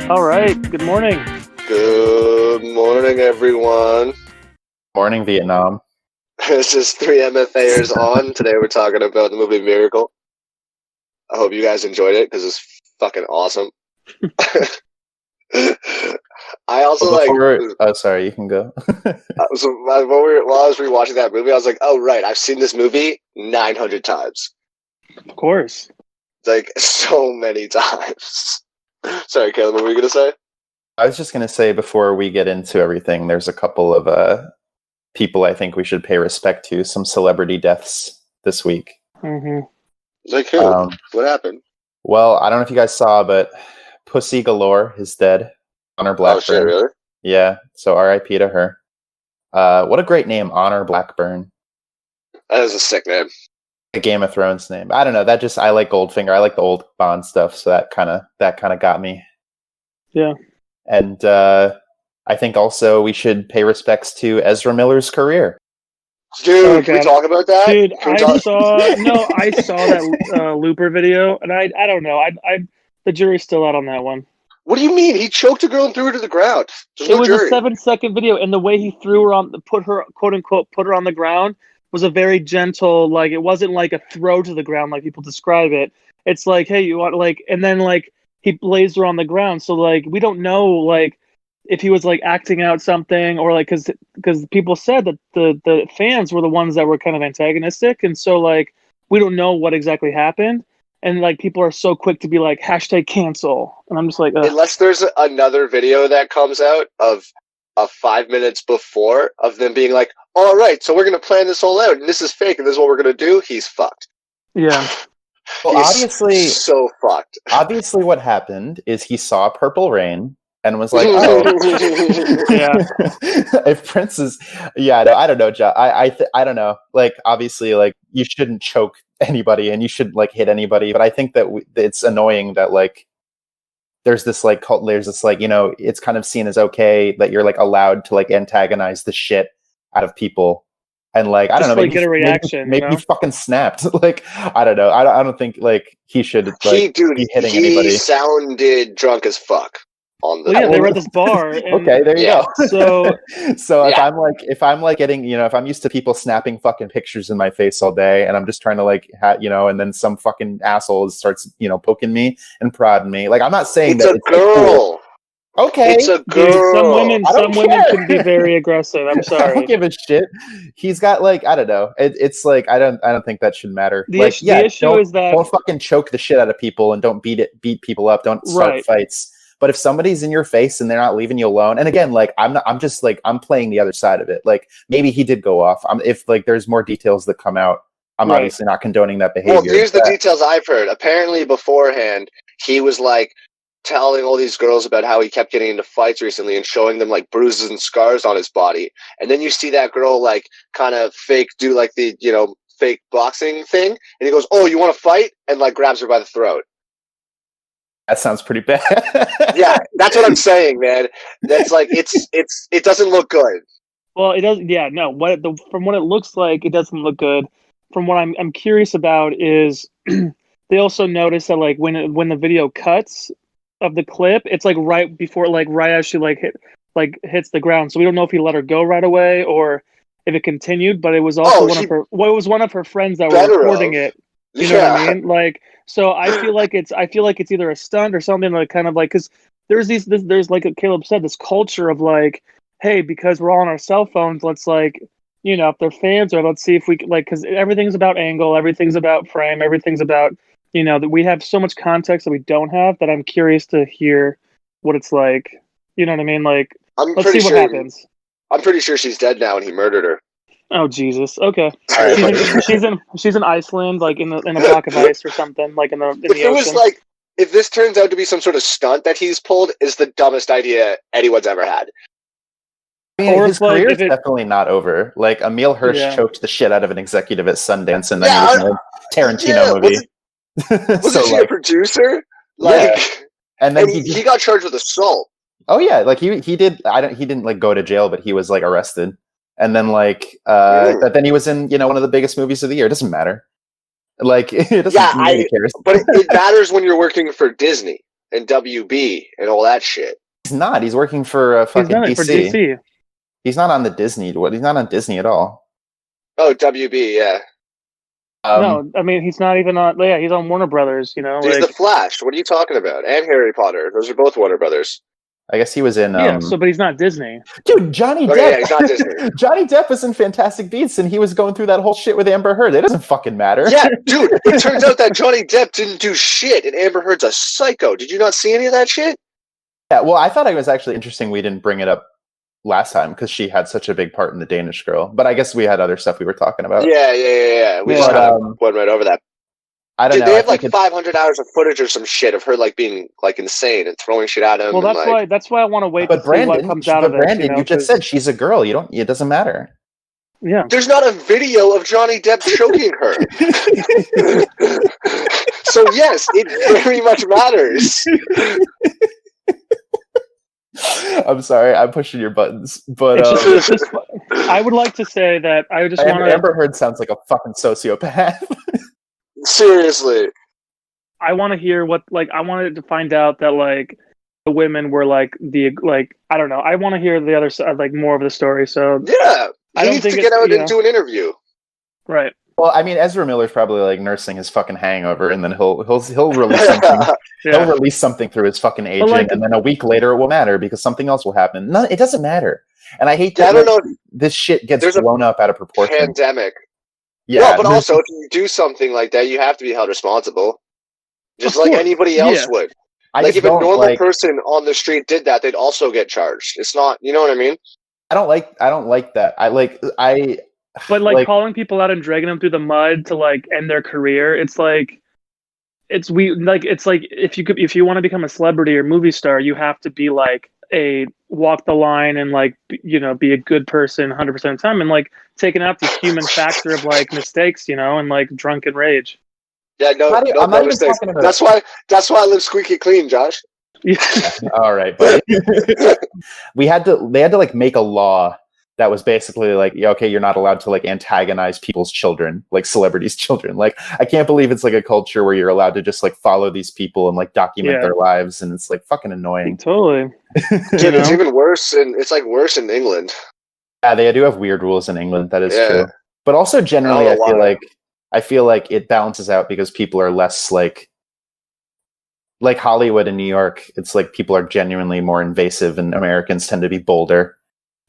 All right. Good morning. Good morning, everyone. Morning, Vietnam. This is 3MFAers on. Today we're talking about the movie Miracle. I hope you guys enjoyed it because it's fucking awesome. I also Oh, sorry, you can go. while I was rewatching that movie, I was like, oh, right, I've seen this movie 900 times. Of course. Like, so many times. Sorry, Caleb, what were you going to say? I was just going to say, before we get into everything, there's a couple of people I think we should pay respect to, some celebrity deaths this week. Mm-hmm. Like who? What happened? Well, I don't know if you guys saw, but Pussy Galore is dead. Honor Blackburn. Oh, shit, really? Yeah, so R.I.P. to her. What a great name, Honor Blackburn. That is a sick name. A Game of Thrones name. I don't know. I like Goldfinger. I like the old Bond stuff, so that kind of got me. Yeah. And I think also we should pay respects to Ezra Miller's career. Dude, can we talk about that? Dude, I saw that Looper video, and I don't know. The jury's still out on that one. What do you mean? He choked a girl and threw her to the ground. It was a 7-second video, and the way he threw her put her, quote unquote, put her on the ground was a very gentle, like, it wasn't like a throw to the ground like people describe it. It's like, hey, you want, like, and then, like, he blazed her on the ground. So, like, we don't know, like, if he was, like, acting out something, or, like, because people said that the fans were the ones that were kind of antagonistic, and so, like, we don't know what exactly happened. And, like, people are so quick to be like, #cancel. And I'm just like, ugh. Unless there's another video that comes out of 5 minutes before of them being like, all right, so we're going to plan this all out, and this is fake, and this is what we're going to do, he's fucked. Yeah. Well, obviously, so fucked. Obviously, what happened is he saw Purple Rain and was like, "Oh, yeah." If Prince is, I don't know, John. I don't know. Like, obviously, like, you shouldn't choke anybody and you shouldn't, like, hit anybody. But I think that it's annoying that, like, there's this, like, it's kind of seen as okay that you're, like, allowed to, like, antagonize the shit out of people. And, like, I don't know, maybe get a reaction. Maybe you fucking snapped. Like, I don't know. I don't think, like, he should, like, be hitting anybody. He sounded drunk as fuck on the. Well, yeah, they were at this bar. And, okay, there you go. So if I'm getting, if I'm used to people snapping fucking pictures in my face all day, and I'm just trying to, like, and then some fucking asshole starts, poking me and prodding me. Like, I'm not saying it's a girl. Like, okay, it's a girl. Dude, some women can be very aggressive. I'm sorry. I don't give a shit. He's got, like, I don't know. It's like I don't think that should matter. The issue is that don't fucking choke the shit out of people, and don't beat people up. Don't start fights. But if somebody's in your face and they're not leaving you alone, and again, like, I'm just like, I'm playing the other side of it. Like, maybe he did go off. If, like, there's more details that come out, I'm obviously not condoning that behavior. Well, here's the details I've heard. Apparently, beforehand, he was, like, telling all these girls about how he kept getting into fights recently and showing them, like, bruises and scars on his body. And then you see that girl, like, kind of do, like, the, fake boxing thing. And he goes, oh, you want to fight? And, like, grabs her by the throat. That sounds pretty bad. Yeah, that's what I'm saying, man. That's like, it doesn't look good. Well, it doesn't. Yeah, no. From what it looks like, it doesn't look good. From what I'm curious about is they also notice that, like, when the video cuts of the clip, it's, like, right before, like, right as she, like, hits the ground. So we don't know if he let her go right away or if it continued. But it was also one of her friends that were recording it. You know what I mean? Like, so I feel like it's either a stunt or something, like, kind of like, because there's like Caleb said, this culture of, like, hey, because we're all on our cell phones, let's, like, if they're fans, or let's see if we like, because everything's about angle, everything's about frame, everything's about, that we have so much context that we don't have, that I'm curious to hear what it's like. You know what I mean? Like, let's see what happens. I'm pretty sure she's dead now and he murdered her. Oh, Jesus. Okay. She's in Iceland, like, in a block of ice or something, like, in the ocean. Was like, if this turns out to be some sort of stunt that he's pulled, is the dumbest idea anyone's ever had. I mean, his career is definitely not over. Like, Emile Hirsch choked the shit out of an executive at Sundance, and then he was in a Tarantino movie. Was he a producer? Like, and then he got charged with assault. Oh yeah, like he did. He didn't, like, go to jail, but he was, like, arrested. And then, like, but then he was in, one of the biggest movies of the year. It doesn't matter. Like, it doesn't. Nobody cares. But it matters when you're working for Disney. and WB and all that shit. He's not. He's working for He's fucking done it DC. for DC. He's not on the Disney. He's not on Disney at all. Oh, WB, yeah. No, I mean he's not even on. Yeah, he's on Warner Brothers. You know, He's like the Flash. What are you talking about? And Harry Potter. Those are both Warner Brothers. I guess he was in. yeah. So, but he's not Disney. Dude, Johnny Okay, Depp. yeah, he's not Disney. Johnny Depp was in Fantastic Beasts, and he was going through that whole shit with Amber Heard. It doesn't fucking matter. Yeah, dude. It turns out that Johnny Depp didn't do shit, and Amber Heard's a psycho. Did you not see any of that shit? Yeah. Well, I thought it was actually interesting we didn't bring it up last time because she had such a big part in The Danish Girl. But I guess we had other stuff we were talking about. Yeah. We just kind of went right over that. I don't know. They have like 500 hours of footage or some shit of her like being like insane and throwing shit at him. Well, that's why I want to wait to see what comes out of it. Brandon, you just said she's a girl. You don't. It doesn't matter. Yeah. There's not a video of Johnny Depp choking her. So yes, it very much matters. I'm sorry, I'm pushing your buttons, but it's just, I would like to say that I just want to. Amber Heard sounds like a fucking sociopath. Seriously, I want to hear what I wanted to find out that like the women were like I don't know. I want to hear the other side, like more of the story. So yeah, he needs to get out and do an interview. Right. Well, I mean, Ezra Miller's probably like nursing his fucking hangover, and then he'll release something. He'll release something through his fucking agent, and then a week later it will matter because something else will happen. No, it doesn't matter. And I hate that. I don't know. This shit gets blown up out of proportion. Pandemic. Yeah, well, but also if you do something like that, you have to be held responsible, just like anybody else would. Like if a normal person on the street did that, they'd also get charged. It's not, you know what I mean? I don't like that. But like calling people out and dragging them through the mud to like end their career, it's like if you want to become a celebrity or movie star, you have to be like walk the line and like be a good person 100% of the time and like taking out the human factor of like mistakes, and like drunken rage. Yeah, no mistakes. That's why I live squeaky clean, Josh. All right, buddy. They had to like make a law that was basically like, okay, you're not allowed to like antagonize people's children, like celebrities' children. Like, I can't believe it's like a culture where you're allowed to just like follow these people and like document their lives, and it's like fucking annoying. Totally. It's even worse, and it's like worse in England. Yeah, they do have weird rules in England. That is true. But also generally, I feel like it balances out because people are less like Hollywood and New York. It's like people are genuinely more invasive, and Americans tend to be bolder.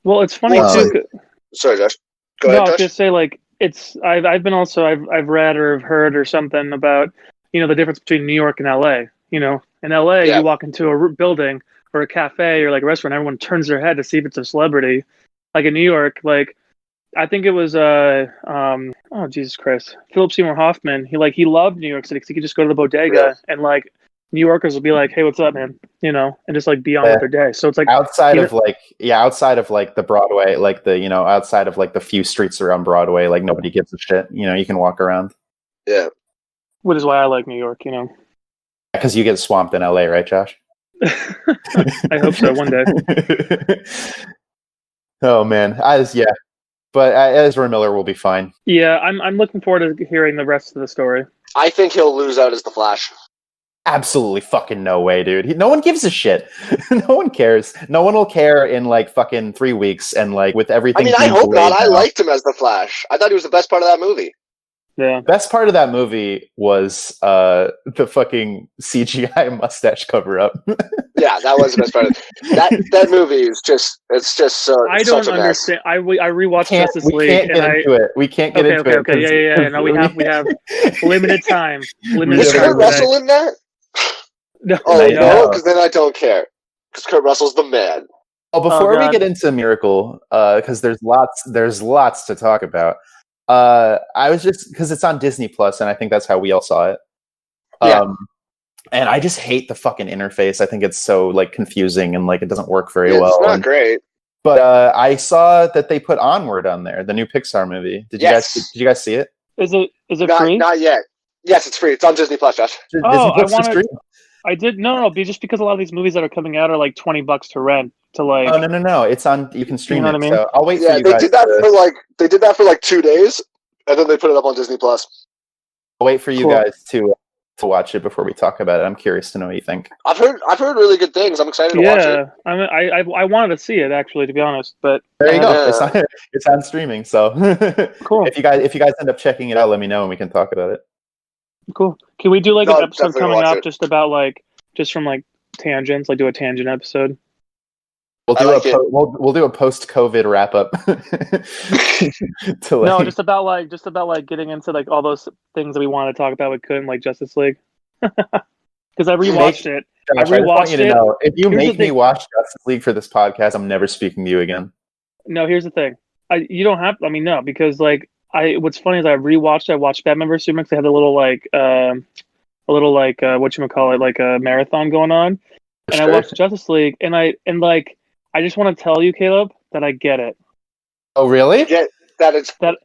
Well, it's funny too. Sorry, Josh. Go ahead, Josh. I was just say like I've read or have heard or something about the difference between New York and LA. In LA, you walk into a building or a cafe or like a restaurant, everyone turns their head to see if it's a celebrity. Like in New York, like I think it was oh Jesus Christ, Philip Seymour Hoffman. He loved New York City because he could just go to the bodega and like New Yorkers will be like, "Hey, what's up, man?" And just like be on with their day. So it's like outside of the Broadway, like the outside of like the few streets around Broadway, like nobody gives a shit. You can walk around. Yeah, which is why I like New York. Because you get swamped in LA, right, Josh? I hope so one day. Oh man, but Ezra Miller will be fine. Yeah, I'm looking forward to hearing the rest of the story. I think he'll lose out as the Flash. Absolutely fucking no way, dude. No one gives a shit. No one cares. No one will care in like fucking 3 weeks and like with everything. I hope not. I liked him as the Flash. I thought he was the best part of that movie. Yeah. Best part of that movie was the fucking CGI mustache cover up. Yeah, that was the best part of it. That movie is just so I don't understand. I rewatched Justice League. We can't get into it. We can't get into it. Okay. Yeah. No, we have limited time. Was Kurt Russell in that? No. No, because then I don't care. Because Kurt Russell's the man. Oh, before we get into Miracle, because there's lots to talk about. I was just because it's on Disney Plus, and I think that's how we all saw it. And I just hate the fucking interface. I think it's so like confusing and like it doesn't work very well. It's not great. But I saw that they put Onward on there, the new Pixar movie. Did you guys see it? Is it free? Not yet. Yes, it's free. It's on Disney Plus, Josh. I did just because a lot of these movies that are coming out are like $20 to rent. To like, oh no! It's on. You can stream it. What I mean? So I'll wait for you guys. They did that for like 2 days, and then they put it up on Disney Plus. I'll wait for you guys to to watch it before we talk about it. I'm curious to know what you think. I've heard really good things. I'm excited to watch it. I mean, I wanted to see it actually, to be honest, but There you go. Yeah. It's on streaming, so Cool. If you guys end up checking it out, let me know and we can talk about it. Cool. Can we do like No, an episode definitely coming watch up it. just about like just from like tangents, like do a tangent episode? We'll I do like it. we'll do a post-COVID wrap up. No, just about like getting into like all those things that we wanted to talk about but couldn't, like Justice League. Because I rewatched it. Josh, I just want you to rewatched it. know, if you Here's the make me thing. watch Justice League for this podcast, I'm never speaking to you again. No, here's the thing. You don't have. I mean, no, because like what's funny is I watched Batman vs Superman because they had a little like whatchamacallit, like a marathon going on, and Sure. I watched Justice League, and I just want to tell you, Caleb, that I get it. Oh, really? Yeah, that it's That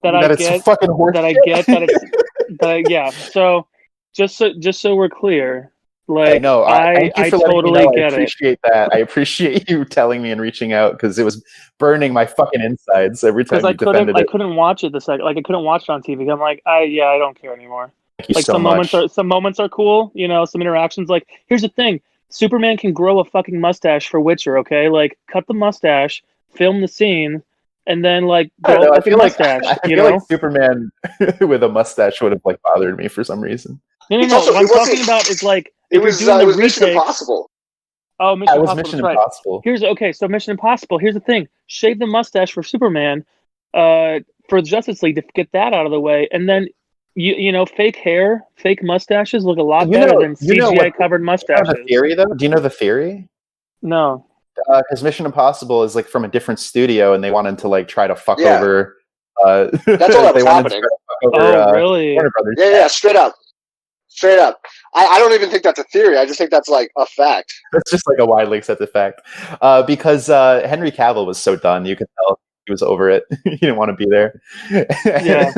That I it's get fucking horse that I shit? get that it's yeah. So just so we're clear, like No, thank you I for letting me totally know. I get it. appreciate that. I appreciate you telling me and reaching out because it was burning my fucking insides every time Because you defended I it. couldn't watch it the second, like I couldn't watch it on TV. I'm like, I don't care anymore. Thank you Like so much. some moments are cool, you know, some interactions. Like here's the thing, Superman can grow a fucking mustache for Witcher, okay? Like cut the mustache, film the scene, and then like I don't grow know. a I fucking feel like mustache. I You feel know? like Superman with a mustache would have like bothered me for some reason. No. It's also- What I'm it wasn't- talking about is like it if was you're doing the Mission retakes. Impossible. Oh, Mission That was Impossible. Mission That's right. Impossible. So Mission Impossible. Here's the thing: shave the mustache for Superman, for Justice League to get that out of the way, and then you know, fake hair, fake mustaches look a lot You better know- than you know CGI what- covered Do you know mustaches. the theory though? Do you know the theory? No. Because Mission Impossible is like from a different studio, and they wanted to like try to fuck Yeah. over. That's all that they was wanted to happening. try to fuck over, Oh, really? Warner Brothers. Yeah, straight up. I don't even think that's a theory. I just think that's like a fact. That's just like a widely accepted fact. Because Henry Cavill was so done, you could tell he was over it. He didn't want to be there. Yeah.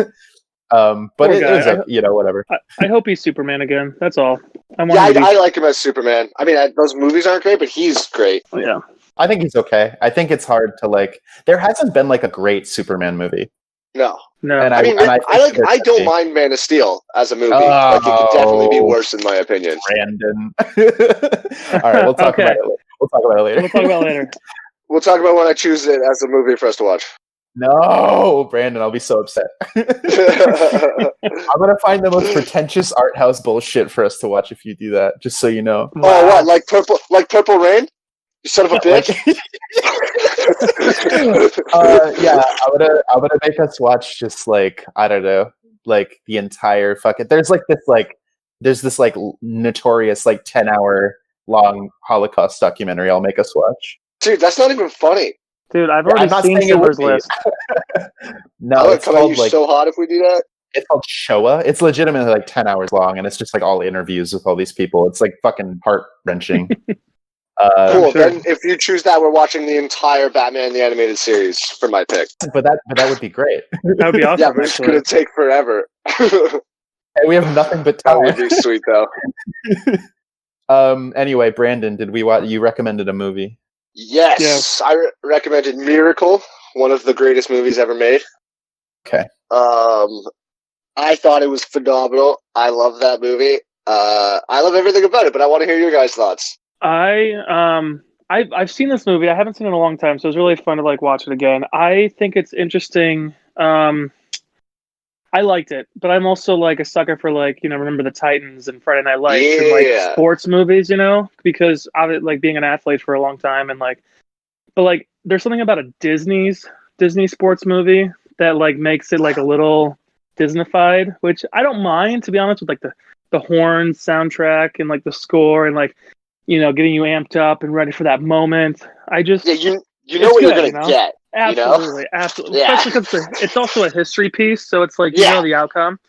But Poor it was guy. like, you know, whatever. I hope he's Superman again. That's all. I want Yeah, him to be. I like him as Superman. I mean, those movies aren't great, but he's great. Yeah. I think he's okay. I think it's hard to like. There hasn't been like a great Superman movie, No, No. and I mean, and I don't mind Man of Steel as a movie. Like, it could definitely be worse in my opinion. Brandon. All right, we'll talk Okay. about it. We'll talk about it later. We'll talk about it later. We'll talk about when I choose it as a movie for us to watch. No, Brandon, I'll be so upset. I'm gonna find the most pretentious art house bullshit for us to watch if you do that. Just so you know. Oh, what? Like Purple Rain? You son of a bitch! Yeah, I'm gonna make us watch just like I don't know, like the entire fucking. There's this notorious like 10-hour long Holocaust documentary. I'll make us watch. Dude, that's not even funny. Dude, I've I'm already not seen saying it would Schindler's be. List. No, I would it's come at called you like so hot if we do that. it's called Shoah. It's legitimately like 10 hours long, and it's just like all interviews with all these people. It's like fucking heart wrenching. Cool. sure. Then, if you choose that, we're watching the entire Batman the Animated Series for my pick. But that would be great. That would be awesome. Yeah, but it's actually. gonna take forever. That And we have nothing but would time. be sweet, though. Anyway, Brandon, did we watch? You recommended a movie. Yes, I recommended Miracle, one of the greatest movies ever made. Okay. I thought it was phenomenal. I love that movie. I love everything about it, but I want to hear your guys' thoughts. I've seen this movie. I haven't seen it in a long time, so it was really fun to like watch it again. I think it's interesting. I liked it, but I'm also like a sucker for like, you know, Remember the Titans and Friday Night Lights and like Yeah. sports movies, you know, because of it, like being an athlete for a long time and like, but like there's something about a Disney sports movie that like makes it like a little Disneyfied, which I don't mind, to be honest, with like the horns soundtrack and like the score and like, you know, getting you amped up and ready for that moment. I just Yeah, you know It's what you're good, gonna you know? get. absolutely, absolutely, Yeah. especially because it's also a history piece, so it's like you Yeah. know the outcome,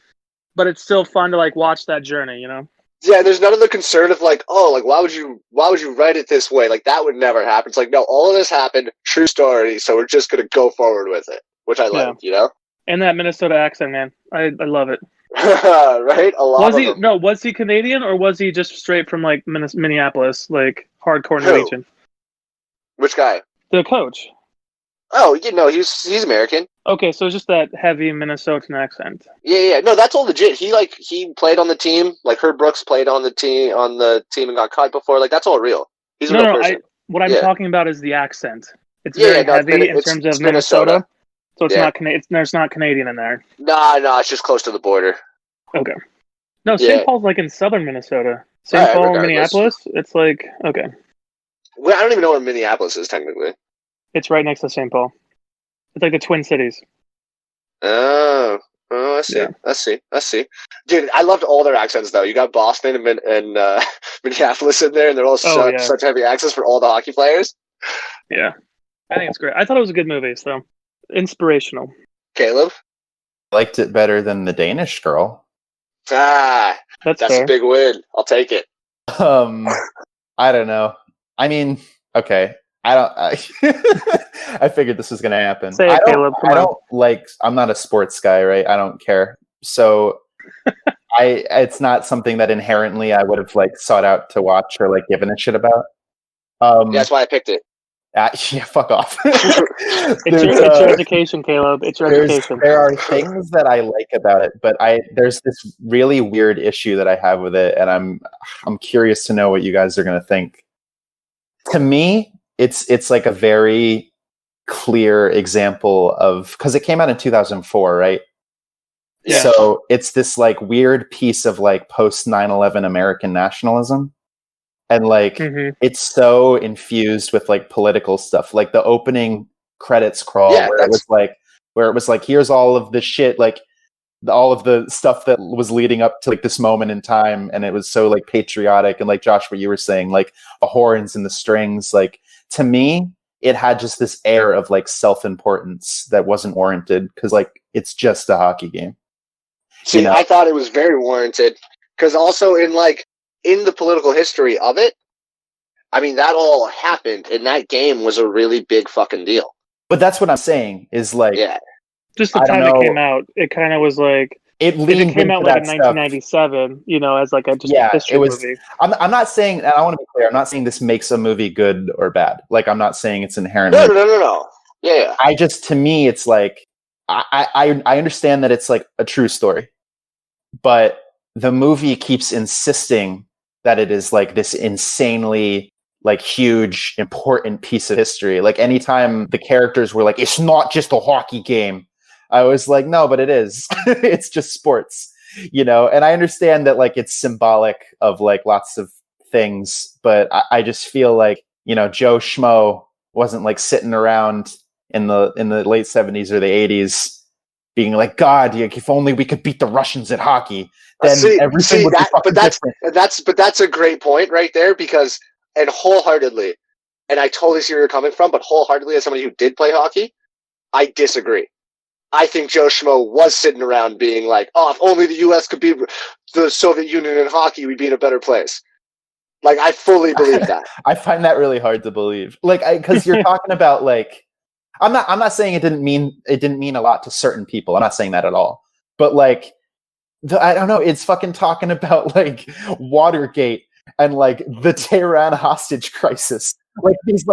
but it's still fun to like watch that journey, you know. Yeah, there's none of the concern of like, oh, like why would you write it this way? Like that would never happen. It's like, no, all of this happened, true story, so we're just gonna go forward with it, which I like, you know? And that Minnesota accent, man, I love it. Right? A lot Was of he them. no? Was he Canadian or was he just straight from like Minneapolis, like hardcore Who? Norwegian? Which guy? The coach. Oh, he's American. Okay, so it's just that heavy Minnesotan accent. Yeah. No, that's all legit. He played on the team. Like Herb Brooks played on the team and got cut before. Like that's all real. He's a real person. What I'm talking about is the accent. It's Yeah, very no, heavy in terms of Minnesota. So it's Yeah. not there's not Canadian in there. No, it's just close to the border. Okay. No, Yeah. St. Paul's like in southern Minnesota. St. Alright, Paul, regardless. Minneapolis. It's like okay. Well, I don't even know where Minneapolis is technically. It's right next to St. Paul. It's like the Twin Cities. Oh, I see. Yeah. I see. Dude, I loved all their accents though. You got Boston and Minneapolis in there, and they're all such heavy accents for all the hockey players. Yeah, I think it's great. I thought it was a good movie, so inspirational. Caleb? I liked it better than The Danish Girl. That's fair. a big win. I'll take it. I don't know. I mean, okay. I figured this was going to happen. Say it, Caleb. I'm not a sports guy, right? I don't care. So it's not something that inherently I would have like sought out to watch or like given a shit about. That's why I picked it. Yeah, fuck off. It's your education, Caleb. It's your education. There are things that I like about it, but there's this really weird issue that I have with it, and I'm curious to know what you guys are going to think. To me, it's like a very clear example of, because it came out in 2004, right? Yeah. So it's this like weird piece of like post 9/11 American nationalism. And like it's so infused with like political stuff, like the opening credits crawl where it was like here's all of the shit, like all of the stuff that was leading up to like this moment in time, and it was so like patriotic, and like Josh, what you were saying, like the horns and the strings, like to me it had just this air of like self-importance that wasn't warranted, because like it's just a hockey game. See, I thought it was very warranted, because also in the political history of it, I mean, that all happened, and that game was a really big fucking deal. But that's what I'm saying, is like... Yeah. Just the time it came out, it kind of was like... It came out like in 1997, as like a history movie. I'm not saying, and I want to be clear, I'm not saying this makes a movie good or bad. Like, I'm not saying it's inherently... No. Yeah. To me, it's like... I understand that it's like a true story, but the movie keeps insisting that it is like this insanely like huge, important piece of history. Like anytime the characters were like, it's not just a hockey game, I was like, no, but it is. It's just sports, and I understand that like it's symbolic of like lots of things, but I just feel like, Joe Schmo wasn't like sitting around in the late 70s or the 80s being like, God, if only we could beat the Russians at hockey. Then everything would be fucking different. But that's a great point right there, because, and wholeheartedly, and I totally see where you're coming from, but wholeheartedly, as somebody who did play hockey, I disagree. I think Joe Schmo was sitting around being like, oh, if only the U.S. could beat the Soviet Union in hockey, we'd be in a better place. Like, I fully believe that. I find that really hard to believe. Like, because you're talking about like, I'm not saying it didn't mean a lot to certain people. I'm not saying that at all. But like, I don't know. It's fucking talking about like Watergate and like the Tehran hostage crisis. Like these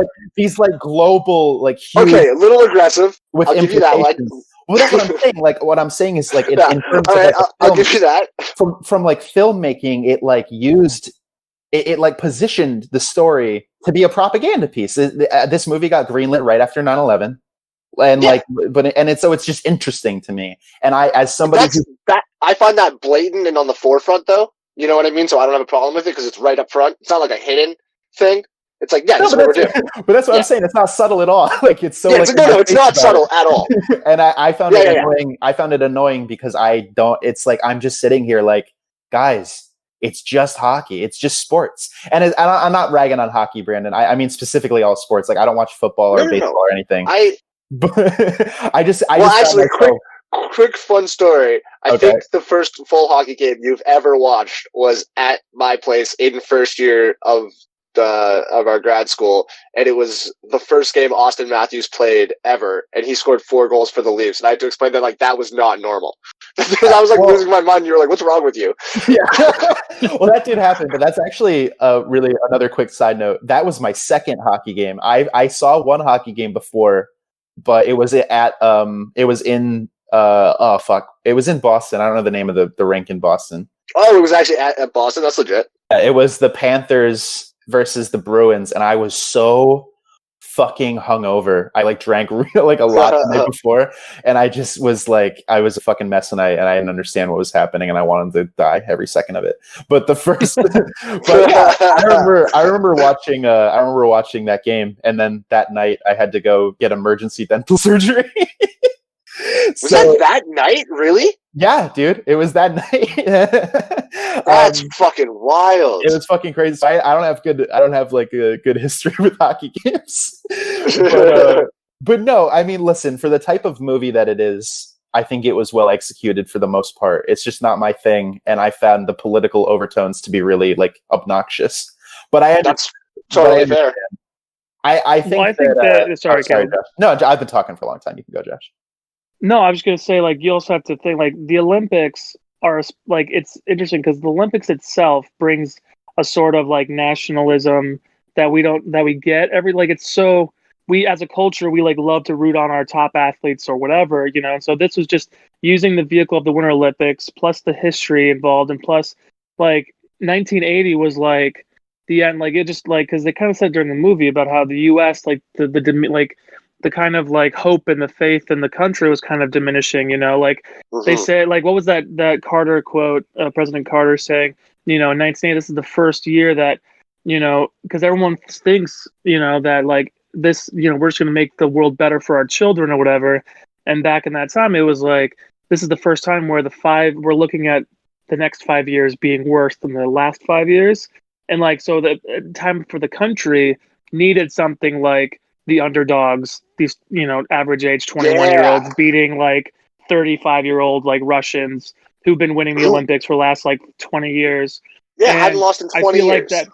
global like huge, okay, a little aggressive. With I'll give you that one. Well, that's what I'm saying. Like what I'm saying is like in terms of like, I'll give you that. From like filmmaking, it like used it like positioned the story to be a propaganda piece. This movie got greenlit right after 9/11. And it's just interesting to me. And I, as somebody I find that blatant and on the forefront, though. You know what I mean? So I don't have a problem with it because it's right up front. It's not like a hidden thing. It's like, this is what we're doing. But that's what I'm saying. It's not subtle at all. Like it's so. Yeah, it's not subtle at all. And I found it annoying. I found it annoying because I don't. It's like I'm just sitting here, like, guys, it's just hockey. It's just sports. And I'm not ragging on hockey, Brandon. I mean specifically all sports. Like I don't watch football or baseball or anything. Quick fun story. I think the first full hockey game you've ever watched was at my place in first year of our grad school, and it was the first game Austin Matthews played ever, and he scored 4 goals for the Leafs. And I had to explain that like that was not normal. I was like losing my mind. You were like, "What's wrong with you?" Yeah. Well, that did happen, but that's actually really another quick side note. That was my second hockey game. I saw one hockey game before. but it was it was in it was in Boston. I don't know the name of the rink in Boston. Oh, it was actually at Boston. That's legit. It was the Panthers versus the Bruins, and I was so fucking hungover. I like drank like a lot the night before, and I just was like, I was a fucking mess, and I didn't understand what was happening, and I wanted to die every second of it. But the first, but yeah, I remember watching that game, and then that night I had to go get emergency dental surgery. Was that night? Really? Yeah, dude, it was that night. That's fucking wild. It was fucking crazy. So I don't have like a good history with hockey games. But no, I mean, listen, for the type of movie that it is, I think it was well executed for the most part. It's just not my thing, and I found the political overtones to be really like obnoxious. But that's totally fair. I think sorry, Josh. No, I've been talking for a long time. You can go, Josh. No, I was going to say, like, you also have to think, like, the Olympics are, like, it's interesting because the Olympics itself brings a sort of, like, nationalism that we get like, it's so, we, as a culture, we, like, love to root on our top athletes or whatever, you know, and so this was just using the vehicle of the Winter Olympics, plus the history involved, and plus, like, 1980 was, like, the end, like, it just, like, because they kind of said during the movie about how the U.S., like, the kind of like hope and the faith in the country was kind of diminishing, you know, like they say, like, what was that Carter quote, President Carter saying, you know, in 1980, this is the first year that, you know, because everyone thinks, you know, that like this, you know, we're just going to make the world better for our children or whatever. And back in that time, it was like, this is the first time where we're looking at the next 5 years being worse than the last 5 years. And like, so the time for the country needed something like the underdogs, these, you know, average age 21-year-olds beating like 35-year-old like Russians who've been winning the Olympics for the last like 20 years. Yeah, hadn't lost in 20 years. Like that,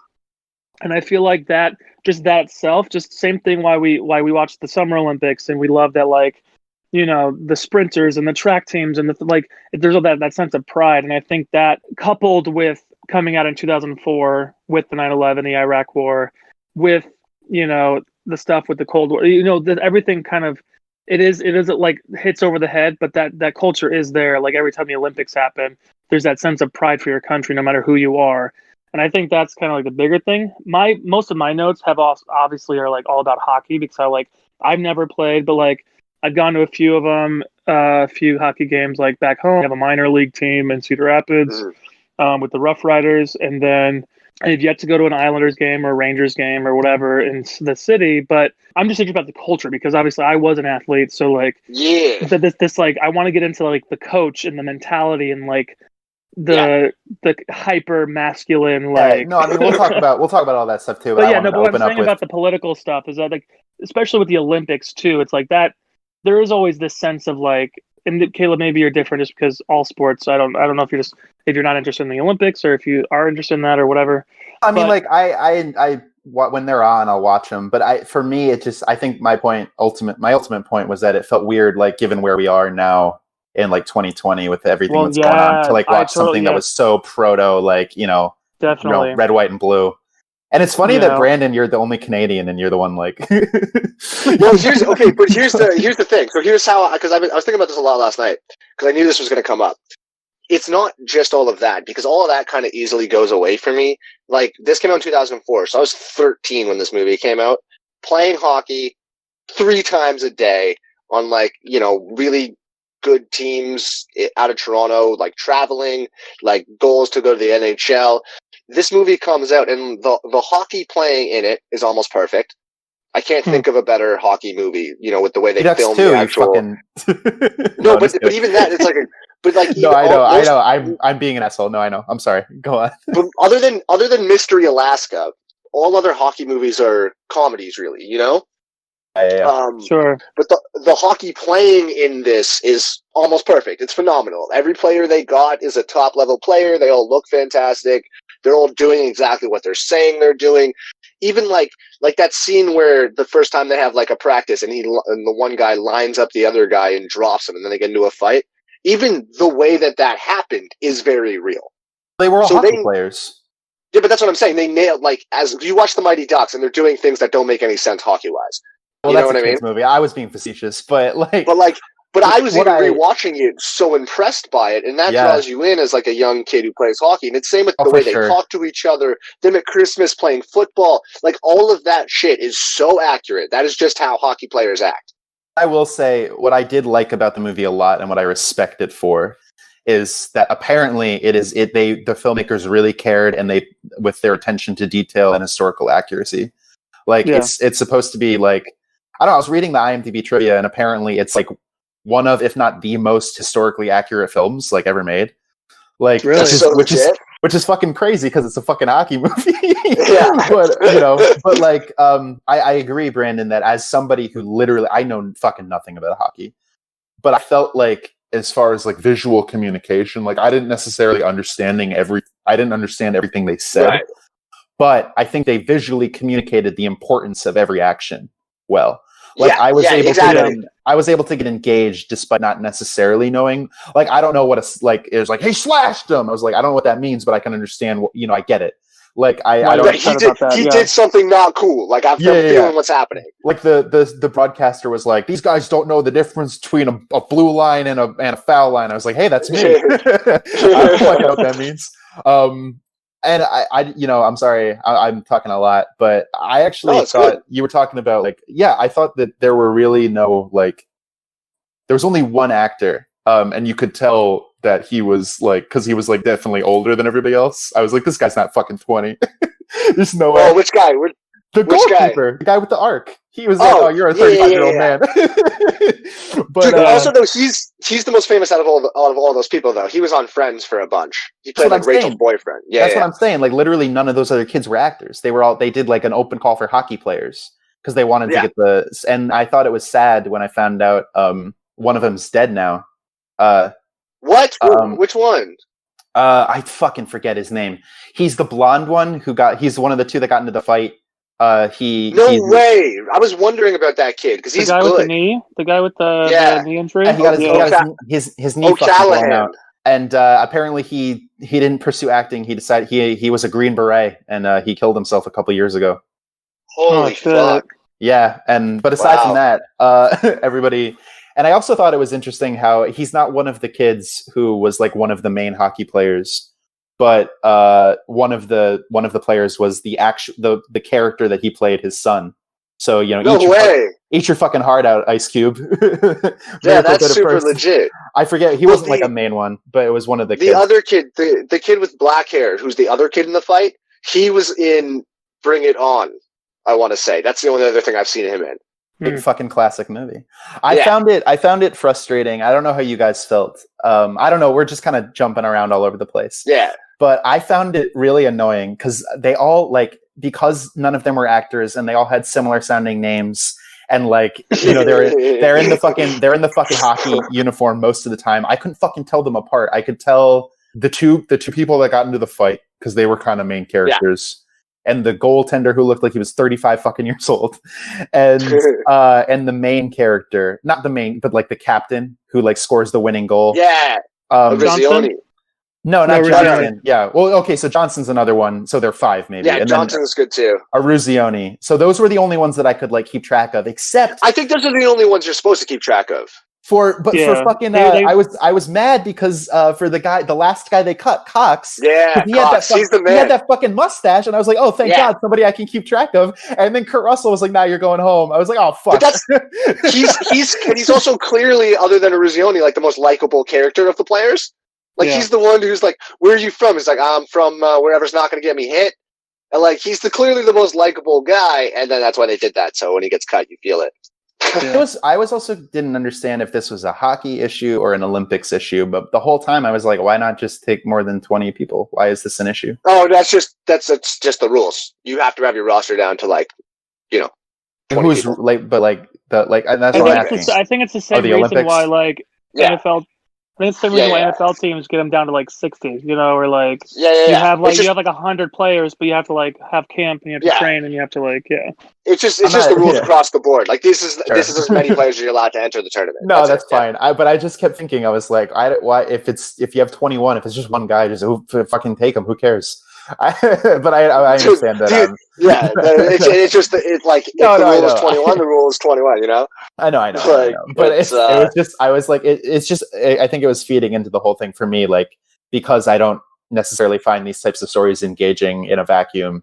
and I feel like that, just that itself, just same thing why we watch the Summer Olympics, and we love that, like, you know, the sprinters and the track teams and the like, there's all that sense of pride. And I think that coupled with coming out in 2004 with the 9/11, the Iraq War, with, you know, the stuff with the Cold War, you know, everything kind of, it is like hits over the head, but that culture is there. Like every time the Olympics happen, there's that sense of pride for your country, no matter who you are. And I think that's kind of like the bigger thing. Most of my notes have obviously are like all about hockey, because I've never played, but like I've gone to a few of them, a few hockey games like back home. I have a minor league team in Cedar Rapids with the Rough Riders, and then I've yet to go to an Islanders game or Rangers game or whatever in the city. But I'm just thinking about the culture, because obviously I was an athlete. So like, this like, I want to get into like the coach and the mentality and like the hyper masculine, like, no, I mean, we'll talk about all that stuff too. But yeah, no, but what I'm saying about the political stuff is that, like, especially with the Olympics too, it's like that there is always this sense of like, and Caleb, maybe you're different just because all sports. I don't know if you're not interested in the Olympics or if you are interested in that or whatever. I mean, like I when they're on, I'll watch them. But for me, it just, I think my ultimate point was that it felt weird, like given where we are now in like 2020 with everything that's going on, to like watch something that was so proto, like, you know, definitely, you know, red, white, and blue. And it's funny that Brandon, you're the only Canadian, and you're the one like. Well, here's the thing. So here's how, because I was thinking about this a lot last night, because I knew this was going to come up. It's not just all of that, because all of that kind of easily goes away for me. Like, this came out in 2004, so I was 13 when this movie came out, playing hockey 3 times a day on, like, you know, really good teams out of Toronto, like traveling, like goals to go to the NHL. This movie comes out, and the hockey playing in it is almost perfect. I can't think of a better hockey movie, you know, with the way they film the actual. No, but even that, it's like but like, no, I know. I'm being an asshole. No, I know. I'm sorry. Go on. But other than Mystery Alaska, all other hockey movies are comedies, really. You know. Sure. But the hockey playing in this is almost perfect. It's phenomenal. Every player they got is a top level player. They all look fantastic. They're all doing exactly what they're saying they're doing. Even like that scene where the first time they have like a practice, and the one guy lines up the other guy and drops him, and then they get into a fight. Even the way that happened is very real. They were all hockey players. Yeah, but that's what I'm saying. They nailed, like, as you watch the Mighty Ducks, and they're doing things that don't make any sense hockey-wise. Well, You know that's what a I mean? kids movie. I was being facetious, but like, But I was what even I- rewatching it so impressed by it, and that Yeah. draws you in as like a young kid who plays hockey. And it's same with Oh, the for way they sure. talk to each other, them at Christmas playing football. Like all of that shit is so accurate. That is just how hockey players act. I will say what I did like about the movie a lot and what I respect it for is that apparently the filmmakers really cared, and they, with their attention to detail and historical accuracy. Like Yeah. it's supposed to be like, I don't know, I was reading the IMDb trivia, and apparently it's like one of, if not the most historically accurate films like ever made. Like Really? That's so legit. which is fucking crazy because it's a fucking hockey movie. Yeah. but like, I agree, Brandon, that as somebody who literally, I know fucking nothing about hockey, but I felt like, as far as like visual communication, like I didn't understand everything they said, Right. but I think they visually communicated the importance of every action well. Like Yeah, I was yeah, able exactly. to get engaged despite not necessarily knowing. Like I don't know what it was like. He slashed him. I was like, I don't know what that means, but I can understand. I get it. Like I Right, don't. right. He did something not cool. Like I'm feeling what's happening. Like the broadcaster was like, these guys don't know the difference between a blue line and a foul line. I was like, hey, that's me. I don't fucking know what that means. And I'm sorry, I'm talking a lot, but I actually thought good. You were talking about I thought that there were really there was only one actor, and you could tell that he was because he was definitely older than everybody else. I was like, this guy's not fucking 20. There's no way. Oh, which guy? The goalkeeper, the guy with the arc. He was like, "Oh, you're a 35-year-old man." But dude, also, though, he's the most famous out of all those people. Though he was on Friends for a bunch. He played Rachel's boyfriend. Yeah, that's what I'm saying. Like literally, none of those other kids were actors. They did like an open call for hockey players because they wanted to get And I thought it was sad when I found out one of them's dead now. What? Which one? I fucking forget his name. He's the blonde one he's one of the two that got into the fight. No way! I was wondering about that kid because he's good. With the guy with the knee injury. And he got his knee fucking blown out. And apparently he didn't pursue acting. He decided he was a Green Beret, and he killed himself a couple years ago. Holy fuck! Yeah, but aside from that, everybody. And I also thought it was interesting how he's not one of the kids who was like one of the main hockey players, but one of the players was the character that he played, his son. So eat your fucking heart out, Ice Cube. Yeah, that's super legit. I forget he wasn't like a main one, but it was one of the kids. The other kid, the kid with black hair, who's the other kid in the fight, he was in Bring It On. I want to say that's the only other thing I've seen him in. Big fucking classic movie. I found it frustrating. I don't know how you guys felt. I don't know. We're just kind of jumping around all over the place. Yeah. But I found it really annoying because they all because none of them were actors and they all had similar sounding names and they're in the fucking hockey uniform most of the time. I couldn't fucking tell them apart. I could tell the two people that got into the fight because they were kind of main characters. Yeah. And the goaltender who looked like he was 35 fucking years old, and the main character, not the main, but the captain who scores the winning goal. Yeah, Johnson? No, not Johnson. Yeah, well, okay, so Johnson's another one. So there are 5 maybe. Yeah, and Johnson's good too. Aruzioni. So those were the only ones that I could keep track of. Except I think those are the only ones you're supposed to keep track of. For fucking I was mad because for the last guy they cut, Cox. Yeah, he's the man. He had that fucking mustache, and I was like, oh, thank God, somebody I can keep track of. And then Kurt Russell was like, nah, you're going home. I was like, oh fuck. But he's also clearly, other than Aruzioni, the most likable character of the players. He's the one who's like, where are you from? He's like, I'm from wherever's not going to get me hit. And he's clearly the most likable guy, and then that's why they did that. So when he gets cut, you feel it. I was also didn't understand if this was a hockey issue or an Olympics issue, but the whole time I was like, why not just take more than 20 people? Why is this an issue? Oh, that's just the rules. You have to have your roster down to 20 who's people. And that's what I'm asking. I think it's the same reason Olympics? why NFL. I think it's the reason why NFL teams get them down to 60, you have you have 100 players, but you have to have camp and you have to train and you have to It's just the rules across the board. This is as many players as you're allowed to enter the tournament. No, that's fine. But I just kept thinking, I was like, why if you have 21, if it's just one guy, just fucking take him. Who cares? But I understand that. Dude, yeah, it's just it's like if No, the no, I rule is know. 21, the rule is 21. You know, I know. like But it's it was just, I was like, it's just, I think it was feeding into the whole thing for me, like, because I don't necessarily find these types of stories engaging in a vacuum.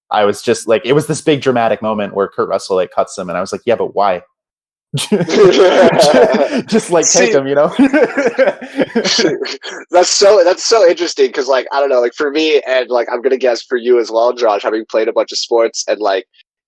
I was just like, it was this big dramatic moment where Kurt Russell like cuts him, and I was like, yeah, but why? Just like take him, you know. That's so interesting because like I don't know, like for me and like I'm gonna guess for you as well, Josh, having played a bunch of sports and like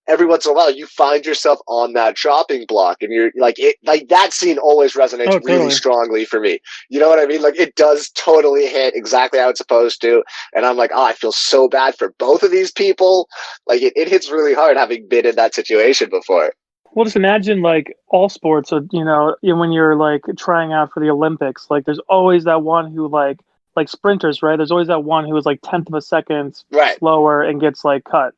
every once in a while you find yourself on that chopping block and you're like it like that scene always resonates really totally. strongly for me. You know what I mean? Like it does totally hit exactly how it's supposed to, and I'm like, oh, I feel so bad for both of these people. Like it hits really hard having been in that situation before. Well, just imagine like all sports are, when you're like trying out for the Olympics, like there's always that one who like sprinters, right? There's always that one who is like 10th of a second Right. slower and gets like cut,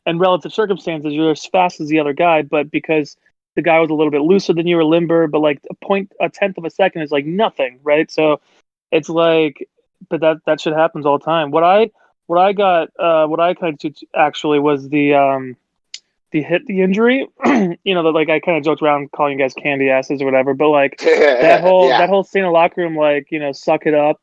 and relative circumstances, you're as fast as the other guy, but because the guy was a little bit looser than you or limber, but like a 10th of a second is like nothing, right? So it's like, but that shit happens all the time. What I kind of actually was the injury, that like I kind of joked around calling you guys candy asses or whatever, but like that whole scene in the locker room, like, suck it up,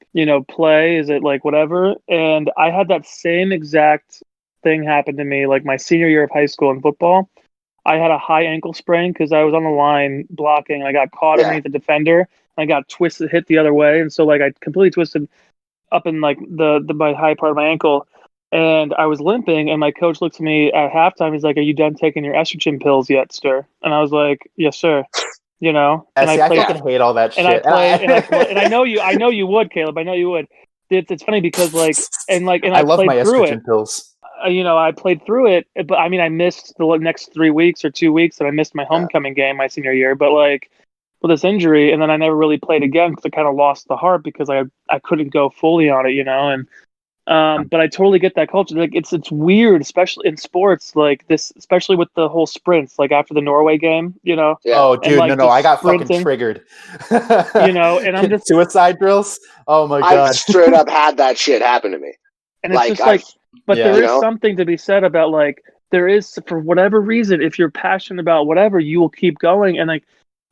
play, is it like whatever? And I had that same exact thing happen to me like my senior year of high school in football. I had a high ankle sprain because I was on the line blocking and I got caught underneath the defender and I got twisted, hit the other way, and so like I completely twisted up in like the my high part of my ankle. And I was limping, and my coach looked at me at halftime. He's like, "Are you done taking your estrogen pills yet, sir?" And I was like, "Yes, sir." And I fucking hate all that shit. And I know you would, Caleb. I know you would. It's funny because I love played my through estrogen it. pills. I played through it, but I mean, I missed the next 3 weeks or 2 weeks, and I missed my homecoming game my senior year. But like with this injury, and then I never really played again because I kind of lost the heart because I couldn't go fully on it, and. But I totally get that culture. Like it's weird, especially in sports, like this, especially with the whole sprints, like after the Norway game, Yeah. Oh, dude, and, no, I got sprinting, fucking triggered. And I'm just suicide drills. Oh my god, I've straight up had that shit happen to me. And it's just like, but there is something to be said about like there is, for whatever reason, if you're passionate about whatever, you will keep going, and like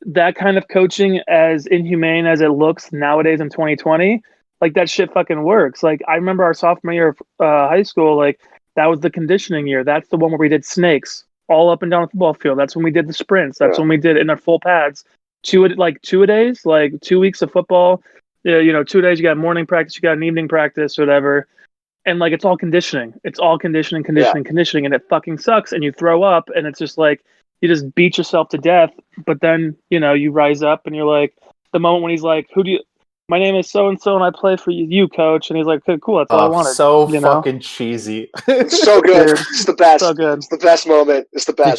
that kind of coaching, as inhumane as it looks nowadays in 2020. Like that shit fucking works. Like I remember our sophomore year of high school, like that was the conditioning year. That's the one where we did snakes all up and down the football field. That's when we did the sprints. That's when we did in our full pads. Two a days, like 2 weeks of football. 2 days. You got morning practice, you got an evening practice, whatever. And like it's all conditioning. It's all conditioning, and it fucking sucks. And you throw up, and it's just like you just beat yourself to death. But then you rise up, and you're like, the moment when he's like, "Who do you?" My name is so and so, and I play for you, coach. And he's like, okay, "Cool, that's all I wanted." So fucking cheesy. It's so good. It's the best. So good. It's the best moment. It's the best.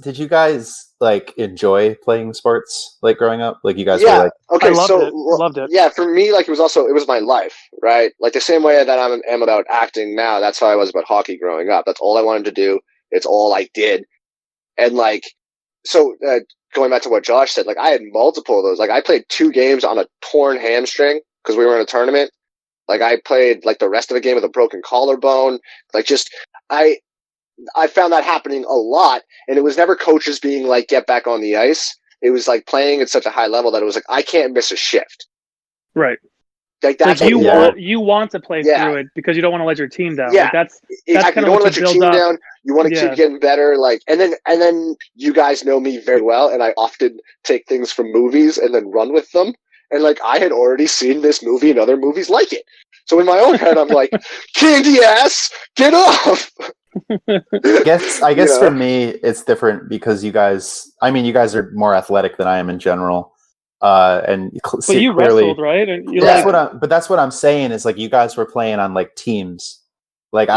Did you guys like enjoy playing sports like growing up? Like you guys were like, okay, I loved it. Yeah, for me, like it was my life, right? Like the same way that I am about acting now. That's how I was about hockey growing up. That's all I wanted to do. It's all I did, and like so. Going back to what Josh said, like I had multiple of those. Like I played 2 games on a torn hamstring because we were in a tournament. Like I played like the rest of the game with a broken collarbone. Like just I found that happening a lot, and it was never coaches being like, "Get back on the ice." It was like playing at such a high level that it was like I can't miss a shift. Right. Like that's like you want to play through it because you don't want to let your team down. Yeah, like that's exactly. You don't want to let your team down. You want to keep getting better. Like, and then you guys know me very well, and I often take things from movies and then run with them. And like I had already seen this movie and other movies like it, so in my own head I'm like, "Candy ass, get off." I guess for me it's different because you guys are more athletic than I am in general. But you wrestled, right? And that's what I'm saying is like you guys were playing on like teams. Like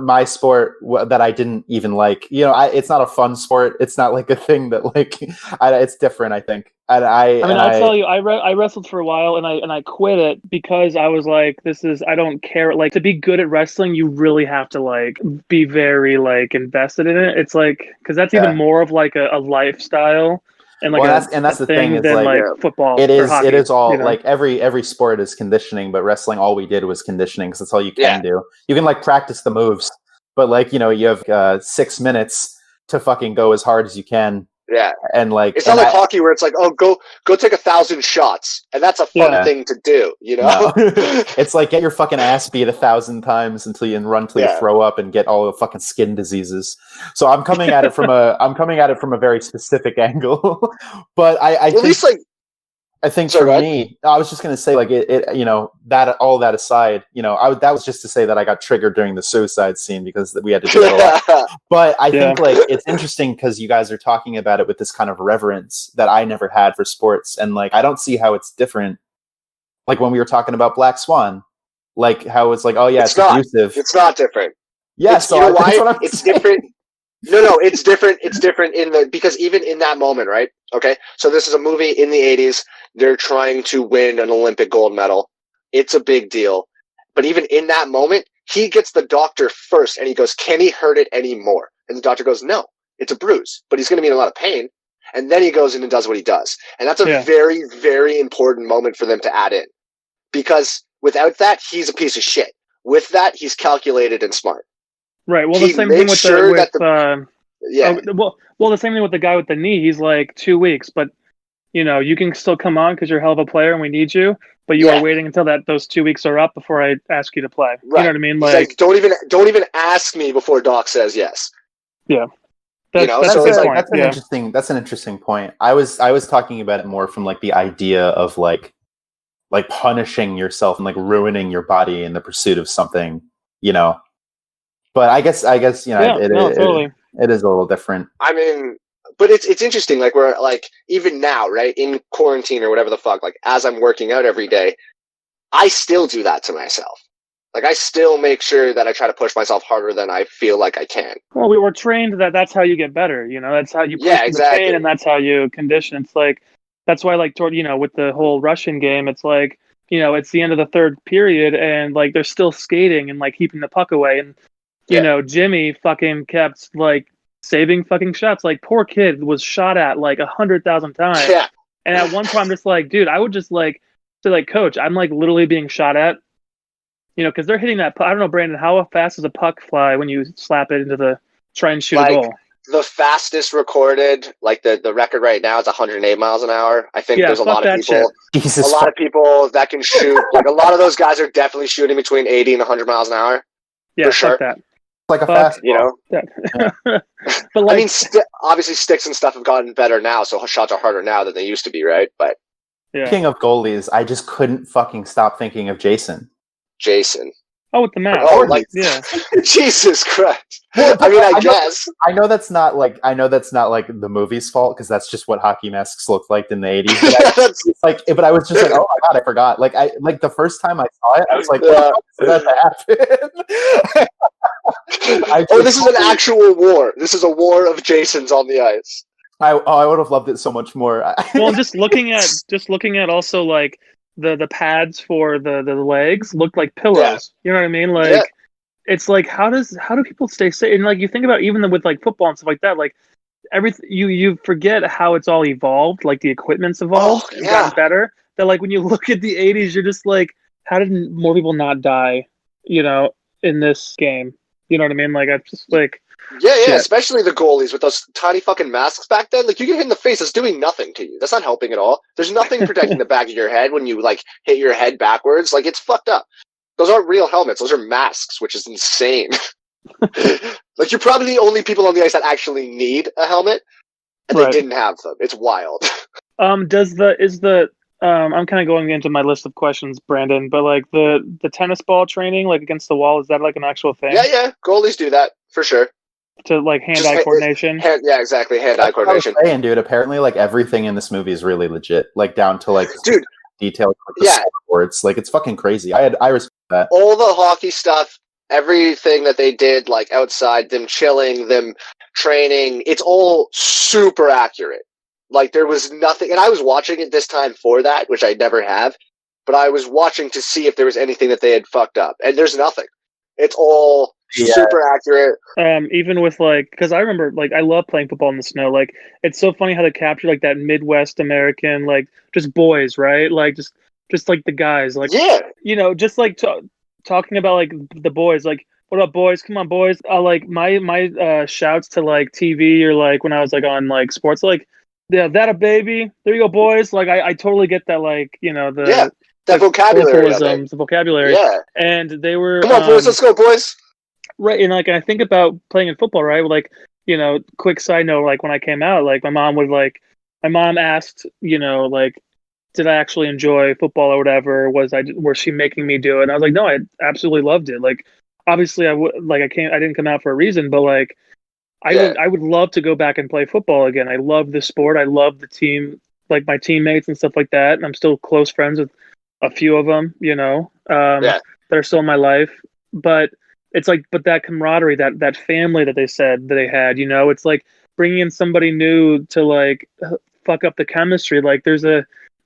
my sport that I didn't even like, it's not a fun sport. It's not like a thing that like, it's different, I think. And I'll tell you, I wrestled for a while and I quit it because I was like, I don't care. Like to be good at wrestling, you really have to like be very like invested in it. It's like, cause that's even more of like a lifestyle. and like that's the thing is than like football. It or is. hockey, It is all you know? like every sport is conditioning, but wrestling, all we did was conditioning because that's all you can do. You can like practice the moves, but like you have 6 minutes to fucking go as hard as you can. Yeah, and like it's not like hockey where it's like, oh, go take 1,000 shots, and that's a fun thing to do. No. It's like get your fucking ass beat 1,000 times until you throw up and get all the fucking skin diseases. So I'm coming at it from a very specific angle. But I think, at least I think for me, I was just going to say, like, it that all that aside, that was just to say that I got triggered during the suicide scene because we had to do it a lot. But I think, like, it's interesting because you guys are talking about it with this kind of reverence that I never had for sports. And, like, I don't see how it's different. Like, when we were talking about Black Swan, like, how it's like, oh, yeah, it's abusive. It's not different. Yeah, so you know why? It's different. No, it's different. It's different because even in that moment, right? Okay, so this is a movie in the 80s. They're trying to win an Olympic gold medal. It's a big deal. But even in that moment, he gets the doctor first and he goes, can he hurt it anymore? And the doctor goes, no, it's a bruise, but he's going to be in a lot of pain. And then he goes in and does what he does. And that's a very, very important moment for them to add in. Because without that, he's a piece of shit. With that, he's calculated and smart. Right. Well, the same thing with the same thing with the guy with the knee. He's like 2 weeks, but you can still come on because you're a hell of a player and we need you. But you are waiting until those 2 weeks are up before I ask you to play. Right. You know what I mean? Like, don't even ask me before Doc says yes. Yeah. That's an interesting point. I was talking about it more from like the idea of like punishing yourself and like ruining your body in the pursuit of something, But I guess it is a little different. I mean, but it's interesting. Like we're like even now, right, in quarantine or whatever the fuck. Like as I'm working out every day, I still do that to myself. Like I still make sure that I try to push myself harder than I feel like I can. Well, we were trained that's how you get better. That's how you push the pain, and that's how you condition. It's like that's why, like, with the whole Russian game, it's like it's the end of the third period, and like they're still skating and like keeping the puck away, and Jimmy fucking kept like saving fucking shots. Like poor kid was shot at like 100,000 times. Yeah. And at one point I'm just like, dude, I would just like say like, coach, I'm like literally being shot at, because they're hitting that. I don't know, Brandon, how fast does a puck fly when you slap it into try and shoot a goal? The fastest recorded, like the record right now is 108 miles an hour. I think there's a lot of people that can shoot. Like a lot of those guys are definitely shooting between 80 and 100 miles an hour. Yeah, for sure. That. Like a fast, Yeah. But like, I mean, obviously sticks and stuff have gotten better now, so shots are harder now than they used to be, right? But speaking of goalies, I just couldn't fucking stop thinking of Jason. Oh, with the mask. Oh, like Jesus Christ! Well, I mean, I guess I know that's not like the movie's fault because that's just what hockey masks looked like in the 80s. But I was just like, oh my god, I forgot. Like the first time I saw it, I was like, what that happen? This is an actual war. This is a war of Jasons on the ice. I would have loved it so much more. Well, just looking at also like. The pads for the legs look like pillows. Yeah. You know what I mean? Like it's like how do people stay safe? And like you think about even with like football and stuff like that, like everything you forget how it's all evolved, like the equipment's evolved and gotten better. That like when you look at the 80s, you're just like, how did more people not die, in this game? You know what I mean? Like I'm just like Yeah, especially the goalies with those tiny fucking masks back then. Like, you get hit in the face, it's doing nothing to you. That's not helping at all. There's nothing protecting the back of your head when you, like, hit your head backwards. Like, it's fucked up. Those aren't real helmets. Those are masks, which is insane. Like, you're probably the only people on the ice that actually need a helmet, and they didn't have them. It's wild. I'm kind of going into my list of questions, Brandon, but, like, the tennis ball training, like, against the wall, is that, like, an actual thing? Yeah. Goalies do that, for sure. To like hand-eye coordination. Exactly, hand-eye coordination. What I was saying, dude. Apparently, like everything in this movie is really legit, like down to like detail. Sports, like it's fucking crazy. I respect that. All the hockey stuff, everything that they did, like outside, them chilling, them training, it's all super accurate. Like there was nothing, and I was watching it this time for that, which I never have. But I was watching to see if there was anything that they had fucked up, and there's nothing. It's all super accurate. Even with like, because I remember like I love playing football in the snow. Like it's so funny how they capture like that Midwest American, like just boys, right? Like just like the guys, like just like talking about like the boys, like what up, boys? Come on, boys. Like my shouts to like TV or like when I was like on like sports, like yeah, that a baby. There you go, boys. Like I totally get that, like the that vocabulary, the vocabulary. Yeah, and they were come on, boys, let's go, boys. Right, and like I think about playing in football, right? Like quick side note, like when I came out, like my mom asked, like, did I actually enjoy football or whatever? Was she making me do it? And I was like, no, I absolutely loved it. Like, obviously, I didn't come out for a reason, but like, I would love to go back and play football again. I love the sport. I love the team, like my teammates and stuff like that. And I'm still close friends with a few of them, that are still in my life. But it's like, but that camaraderie, that family that they said that they had, it's like bringing in somebody new to like fuck up the chemistry. Like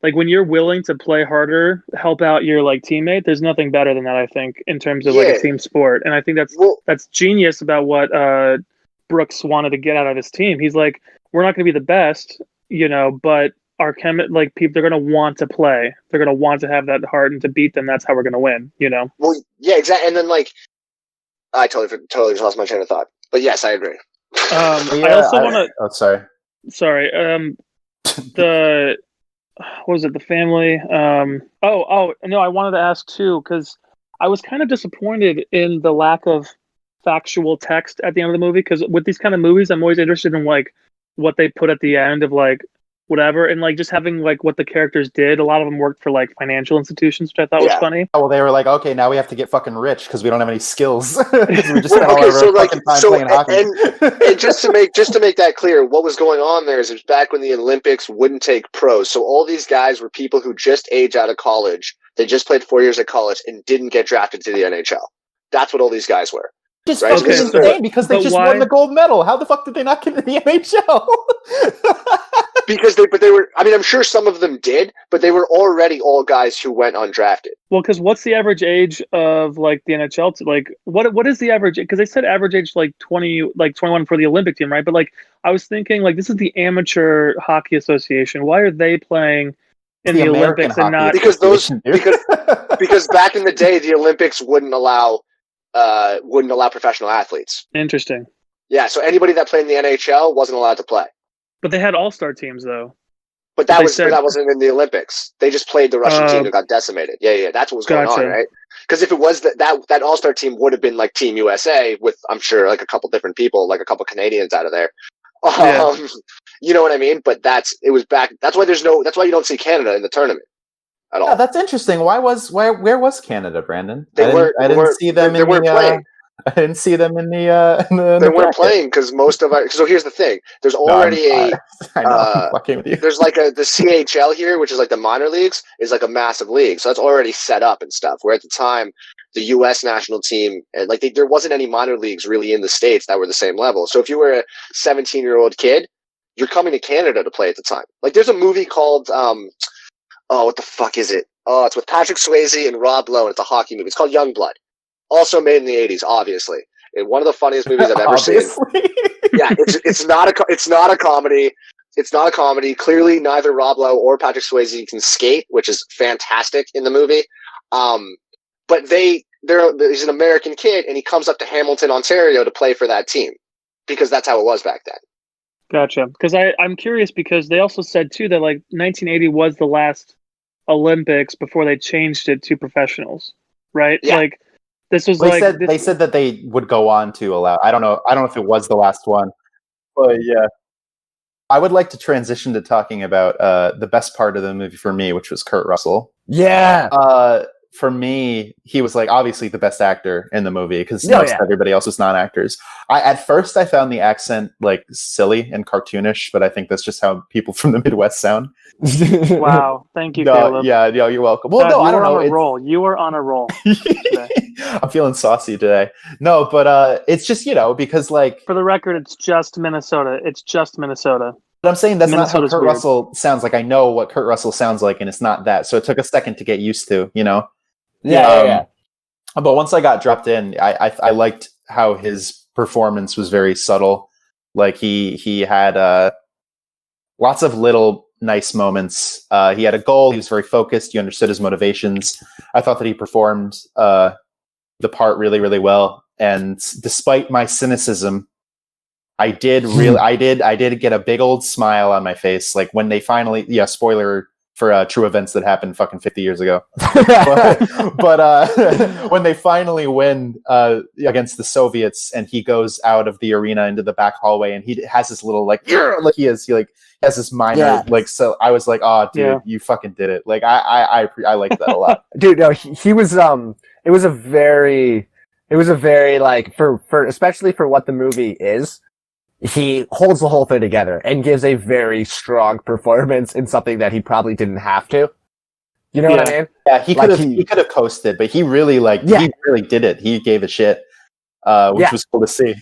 like when you're willing to play harder, help out your like teammate, there's nothing better than that, I think, in terms of like a team sport. And I think that's genius about what Brooks wanted to get out of his team. He's like, we're not going to be the best, but our like people, they're going to want to play. They're going to want to have that heart, and to beat them, that's how we're going to win. Well, yeah, exactly. And then like, I totally just lost my train of thought. But yes, I agree. I also want to. Oh, sorry. Sorry. What was it? The family. Oh no! I wanted to ask too, because I was kind of disappointed in the lack of factual text at the end of the movie. Because with these kind of movies, I'm always interested in like what they put at the end of like whatever, and like just having like what the characters did. A lot of them worked for like financial institutions, which I thought was funny. Oh, well, they were like, okay, now we have to get fucking rich because we don't have any skills. We just spent all our fucking time playing hockey. And just to make that clear, what was going on there is it was back when the Olympics wouldn't take pros. So all these guys were people who just aged out of college. They just played 4 years at college and didn't get drafted to the NHL. That's what all these guys were. Just fucking insane because they just won the gold medal. How the fuck did they not get into the NHL? Because they were. I mean, I'm sure some of them did, but they were already all guys who went undrafted. Well, because what's the average age of like the NHL? Like, what is the average? Because they said average age like 21 for the Olympic team, right? But like, I was thinking like this is the Amateur Hockey Association. Why are they playing in the Olympics and not because because back in the day the Olympics wouldn't allow professional athletes. Interesting. Yeah, so anybody that played in the NHL wasn't allowed to play. But they had all-star teams, though. But that wasn't in the Olympics. They just played the Russian team that got decimated. Yeah, that's what was going on, right? Because if it was that all-star team would have been like Team USA with, I'm sure, like a couple different people, like a couple Canadians out of there. You know what I mean? But it was back. That's why that's why you don't see Canada in the tournament at all. Yeah, that's interesting. Where was Canada, Brandon? I didn't see them. They weren't playing. I didn't see them in the. They weren't playing because most of our. So here's the thing: there's already I know. I'm fucking with you. There's like the CHL here, which is like the minor leagues, is like a massive league, so that's already set up and stuff. Where at the time, the U.S. national team, there wasn't any minor leagues really in the States that were the same level. So if you were a 17-year-old kid, you're coming to Canada to play at the time. Like there's a movie called what the fuck is it? Oh, it's with Patrick Swayze and Rob Lowe, and it's a hockey movie. It's called Youngblood. Also made in the 80s, obviously. And one of the funniest movies I've ever seen. Yeah, it's not a comedy. It's not a comedy. Clearly, neither Rob Lowe or Patrick Swayze can skate, which is fantastic in the movie. But he's an American kid, and he comes up to Hamilton, Ontario, to play for that team because that's how it was back then. Gotcha. Because I'm curious because they also said too that like 1980 was the last Olympics before they changed it to professionals, right? Yeah. Like. This was they said that they would go on to allow. I don't know if it was the last one, but yeah. I would like to transition to talking about the best part of the movie for me, which was Kurt Russell. Yeah. For me, he was like obviously the best actor in the movie because everybody else was non-actors. At first I found the accent like silly and cartoonish, but I think that's just how people from the Midwest sound. Wow, thank you, Caleb. Yeah, you're welcome. Well, no, I don't know. You are on a roll. I'm feeling saucy today. No, but it's just because like for the record, it's just Minnesota. But I'm saying that's Minnesota's not how Kurt weird. Russell sounds like. I know what Kurt Russell sounds like, and it's not that. So it took a second to get used to, Yeah. But once I got dropped in, I liked how his performance was very subtle. Like he had lots of little nice moments. He had a goal. He was very focused. You understood his motivations. I thought that he performed the part really, really well. And despite my cynicism, I did get a big old smile on my face. Like when they finally, spoiler for true events that happened fucking 50 years ago. but when they finally win against the Soviets, and he goes out of the arena into the back hallway, and he has this little he has this minor so I was like, oh dude, you fucking did it. Like I liked that a lot. Dude, no, he was it was a very like for especially for what the movie is. He holds the whole thing together and gives a very strong performance in something that he probably didn't have to. You know what I mean? Yeah, he could have coasted, but he really he really did it. He gave a shit, which was cool to see.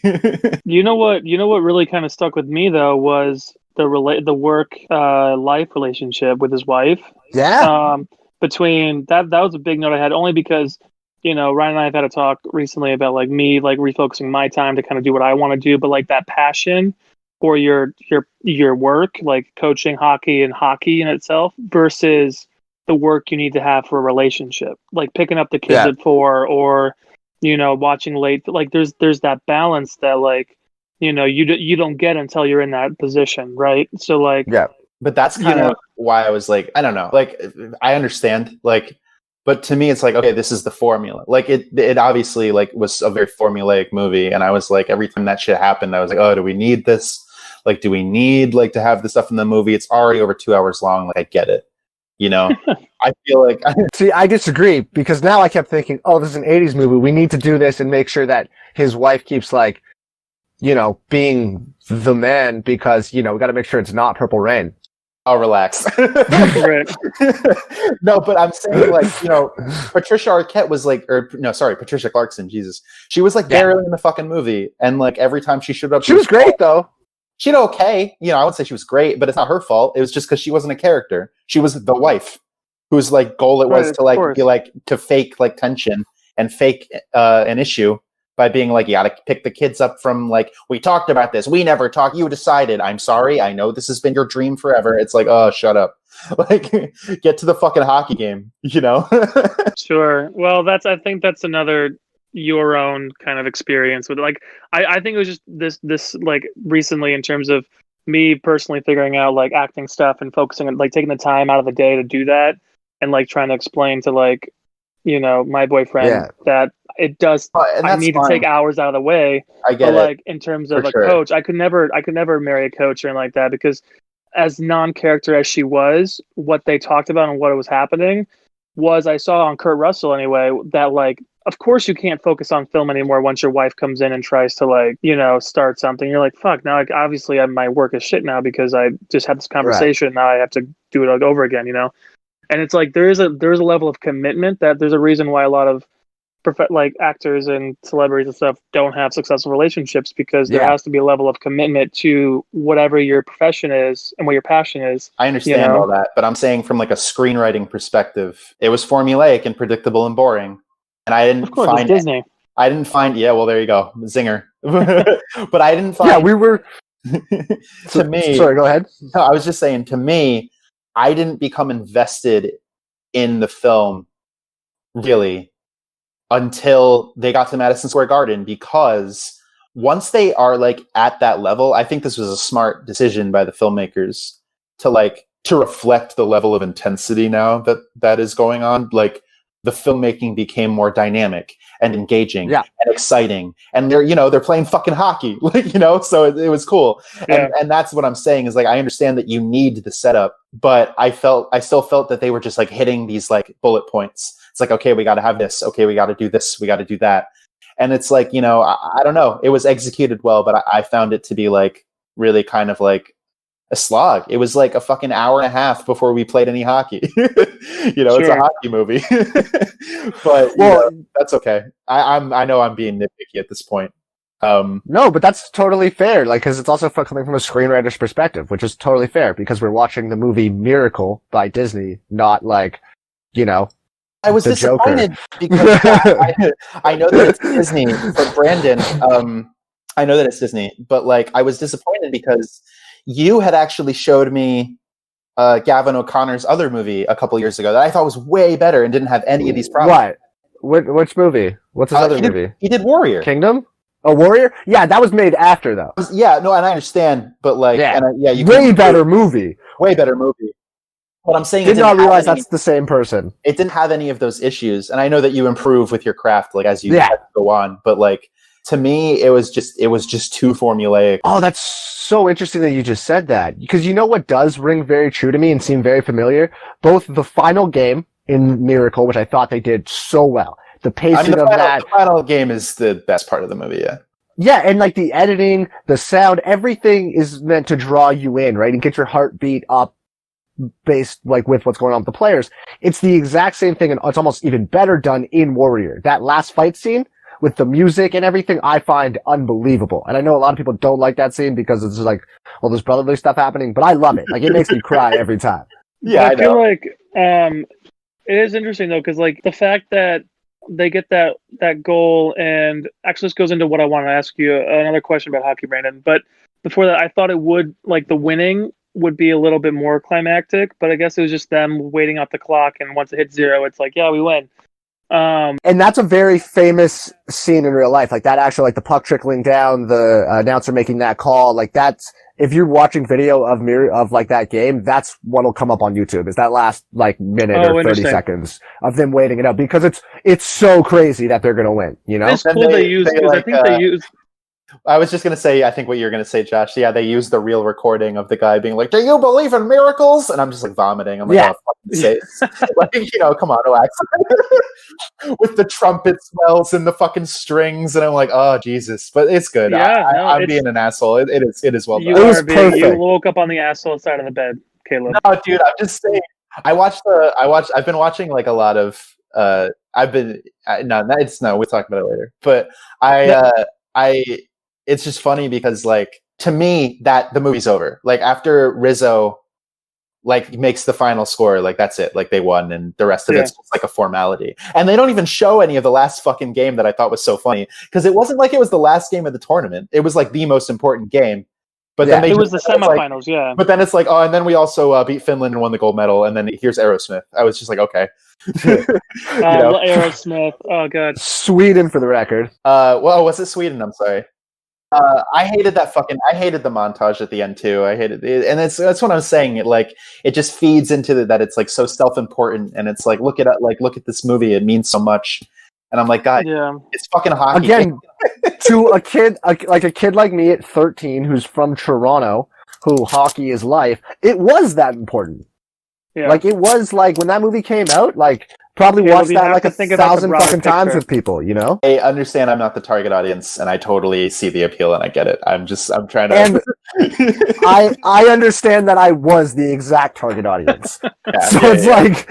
You know what really kind of stuck with me though was the work life relationship with his wife. Yeah. Between that was a big note I had, only because Ryan and I have had a talk recently about me refocusing my time to kind of do what I want to do, but that passion for your work, like coaching hockey and hockey in itself, versus the work you need to have for a relationship, like picking up the kids at 4 or watching late. There's that balance that you don't get until you're in that position, right? So but that's kind of why I was like, I don't know, I understand, but to me, it's like, okay, this is the formula. It obviously was a very formulaic movie, and I was like, every time that shit happened, I was like, oh, do we need this? Do we need to have this stuff in the movie? It's already over 2 hours long. I get it, I feel like. See, I disagree, because now I kept thinking, oh, this is an '80s movie. We need to do this and make sure that his wife keeps being the man, because we got to make sure it's not Purple Rain. I'll relax. Right. No, but I'm saying Patricia Arquette was Patricia Clarkson. Jesus, she was barely in the fucking movie, and every time she showed up, she was great though. She did okay. I would say she was great, but it's not her fault. It was just because she wasn't a character. She was the wife, whose goal it was to be to fake tension and fake an issue by being you gotta pick the kids up from we talked about this, we never talked, you decided, I'm sorry, I know this has been your dream forever. It's oh, shut up. Get to the fucking hockey game, Sure. Well, I think that's another your own kind of experience with I think it was just this recently, in terms of me personally figuring out acting stuff and focusing on taking the time out of the day to do that, and trying to explain to my boyfriend that it does. I need to take hours out of the way. I get it. In terms of coach, I could never marry a coach or anything like that, because as non-character as she was, what they talked about and what was happening was, I saw on Kurt Russell anyway, that of course you can't focus on film anymore once your wife comes in and tries to start something. You're like, fuck, now obviously my work is shit now because I just had this conversation. Right. Now I have to do it over again, And it's there is a level of commitment that there's a reason why a lot of actors and celebrities and stuff don't have successful relationships, because there has to be a level of commitment to whatever your profession is and what your passion is. I understand all that, but I'm saying from a screenwriting perspective, it was formulaic and predictable and boring, and I didn't find Disney. I didn't find well, there you go, zinger. But I didn't find we were to me. Sorry, go ahead. No, I was just saying, to me, I didn't become invested in the film really until they got to Madison Square Garden, because once they are at that level, I think this was a smart decision by the filmmakers to reflect the level of intensity now that is going on. The filmmaking became more dynamic and engaging and exciting, and they're playing fucking hockey, so it was cool. And that's what I'm saying is I understand that you need the setup, but I still felt that they were just hitting these bullet points. It's okay, we got to have this. Okay, we got to do this. We got to do that. And it's I don't know. It was executed well, but I found it to be really kind of a slog. It was a fucking hour and a half before we played any hockey. It's a hockey movie. But that's okay. I know I'm being nitpicky at this point. No, but that's totally fair. Because it's also coming from a screenwriter's perspective, which is totally fair, because we're watching the movie Miracle by Disney, not I was The Joker. disappointed because I know that it's Disney for Brandon. I know that it's Disney, but like I was disappointed because you had actually showed me Gavin O'Connor's other movie a couple years ago that I thought was way better and didn't have any of these problems. What? Which movie? What's his other movie? He did Warrior. Kingdom? A Warrior? Yeah, that was made after though. Yeah, no, and I understand, but like, you way better movie. Way better movie. But I'm saying Did not realize that's the same person. It didn't have any of those issues, and I know that you improve with your craft, like as you go on. But like to me, it was just too formulaic. Oh, that's so interesting that you just said that, because you know what does ring very true to me and seem very familiar? Both the final game in Miracle, which I thought they did so well. The pacing of that. The final game is the best part of the movie, yeah. Yeah, and like the editing, the sound, everything is meant to draw you in, right? And get your heartbeat up based like with what's going on with the players. It's the exact same thing, and it's almost even better done in Warrior. That last fight scene with the music and everything, I find unbelievable. And I know a lot of people don't like that scene because it's just like, well, there's brotherly stuff happening, but I love it. Like, it makes me cry every time. Yeah, I feel like it is interesting though, because like the fact that they get that goal, and actually this goes into what I want to ask you, another question about hockey, Brandon. But before that, I thought it would, like, the winning would be a little bit more climactic, but I guess it was just them waiting out the clock, and once it hit 0, it's like, yeah, we win. And that's a very famous scene in real life, like that actual, like the puck trickling down, the announcer making that call, like that's, if you're watching video of like that game, that's what'll come up on YouTube, is that last like minute or 30 seconds of them waiting it out, because it's so crazy that they're gonna win, you know? It's cool they use, because I think they use. I was just going to say, I think what you're going to say, Josh. Yeah, they used the real recording of the guy being like, "Do you believe in miracles?" And I'm just like vomiting. I'm like, "Oh, fucking say like, come on, relax." With the trumpet smells and the fucking strings, and I'm like, "Oh, Jesus!" But it's good. Yeah, I'm being an asshole. It is well done. It was perfect. You woke up on the asshole side of the bed, Caleb. No, dude, I'm just saying. I've been watching like a lot of. We'll talk about it later. But it's just funny because, like, to me, that the movie's over. Like, after Rizzo, like, makes the final score, like, that's it. Like, they won, and the rest of it's just like a formality. And they don't even show any of the last fucking game that I thought was so funny, because it wasn't like it was the last game of the tournament. It was like the most important game. But then it was the semifinals, like, But then it's like, oh, and then we also beat Finland and won the gold medal, and then here's Aerosmith. I was just like, okay. Aerosmith. Oh god. Sweden, for the record. Well, was it Sweden? I'm sorry. I hated the montage at the end too. I hated it, and that's what I'm saying. It just feeds into that. It's like so self-important, and it's like look at this movie. It means so much, and I'm like, God, it's fucking hockey. Again, to a kid like me at 13 who's from Toronto, who hockey is life. It was that important. Yeah. Like, it was like when that movie came out, like, probably watched that like 1,000 fucking times with people, you know? I understand I'm not the target audience, and I totally see the appeal, and I get it. I'm trying to. And I understand that I was the exact target audience. It's like,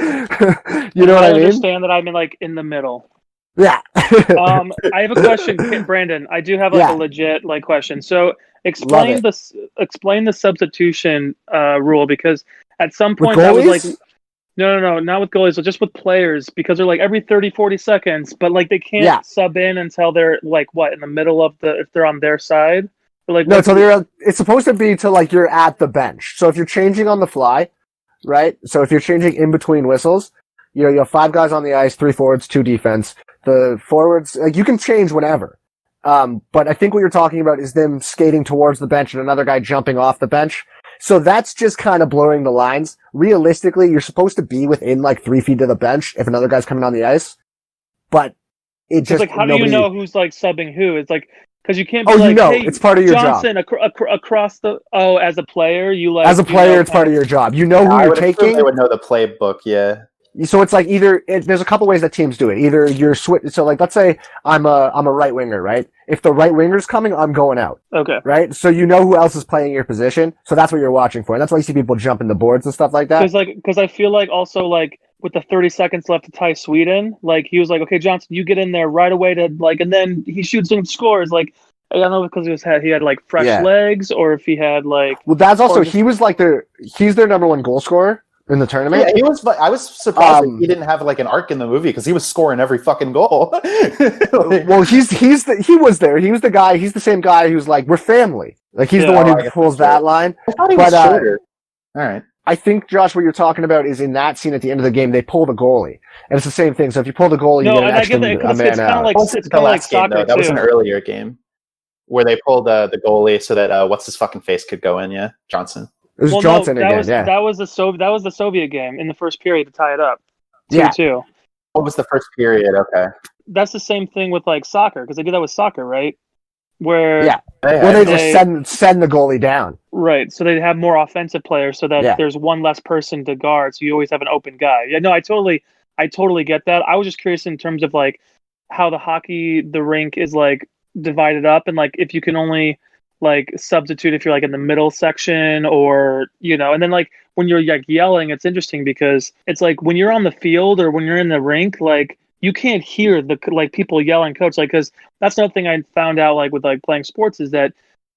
you know what I mean? I understand that I'm in the middle. Yeah. I have a question, Brandon. I do have a legit question. So explain the substitution rule, because at some point I was like, no, not with goalies, but just with players, because they're like every 30, 40 seconds, but like they can't sub in until they're like in the middle of if they're on their side. Or, no, so it's supposed to be to like you're at the bench. So if you're changing on the fly, right? So if you're changing in between whistles, you have 5 guys on the ice, 3 forwards, 2 defense. The forwards, like, you can change whenever. But I think what you're talking about is them skating towards the bench and another guy jumping off the bench. So that's just kind of blurring the lines. Realistically, you're supposed to be within like 3 feet of the bench if another guy's coming on the ice. But it just how do you know who's like subbing who? It's like, because you can't be hey, it's part of your Johnson, job. Across the as a player, it's part of your job. You know who you're taking. They would know the playbook, yeah. So it's like there's a couple ways that teams do it. Either you're so like, let's say I'm a right winger, right? If the right winger's coming, I'm going out. Okay. Right? So you know who else is playing your position. So that's what you're watching for. And that's why you see people jumping the boards and stuff like that. Because I feel like also like with the 30 seconds left to tie Sweden, like he was like, okay, Johnson, you get in there right away to like, and then he shoots and scores. Like, I don't know because he had like fresh legs, or if he had like. Well, that's also, he's their number 1 goal scorer. in the tournament. Yeah, he was. I was surprised that Um, he didn't have like an arc in the movie because he was scoring every fucking goal. Well, he was there. He was the guy. He's the same guy who's like, we're family. Like he's the Yeah, one I who guess pulls that's right. that line. I thought he was But, shorter. All right. I think, Josh, what you're talking about is in that scene at the end of the game, they pull the goalie, and it's the same thing. So if you pull the goalie, No, you get an and I extra get that because a it's man kind of out. like That wasn't it's the kind of like last game soccer though. That was an too. earlier game where they pulled the goalie so that what's his fucking face could go in. Yeah, Johnson. It was Well, Johnson no, that again. was Yeah, that was the Soviet game in the first period to tie it up. Yeah. 2-2. What was the first period? Okay. That's the same thing with like soccer because they do that with soccer, right? Where Yeah. Hey, well, they they- just send the goalie down. right, so they have more offensive players so that Yeah. there's one less person to guard, so you always have an open guy. Yeah, no, I totally get that. I was just curious in terms of like how the rink is like divided up and like if you can only like substitute if you're like in the middle section or and then like when you're like yelling, it's interesting because it's like when you're on the field or when you're in the rink, like you can't hear the like people yelling coach, like because that's another thing I found out like with like playing sports is that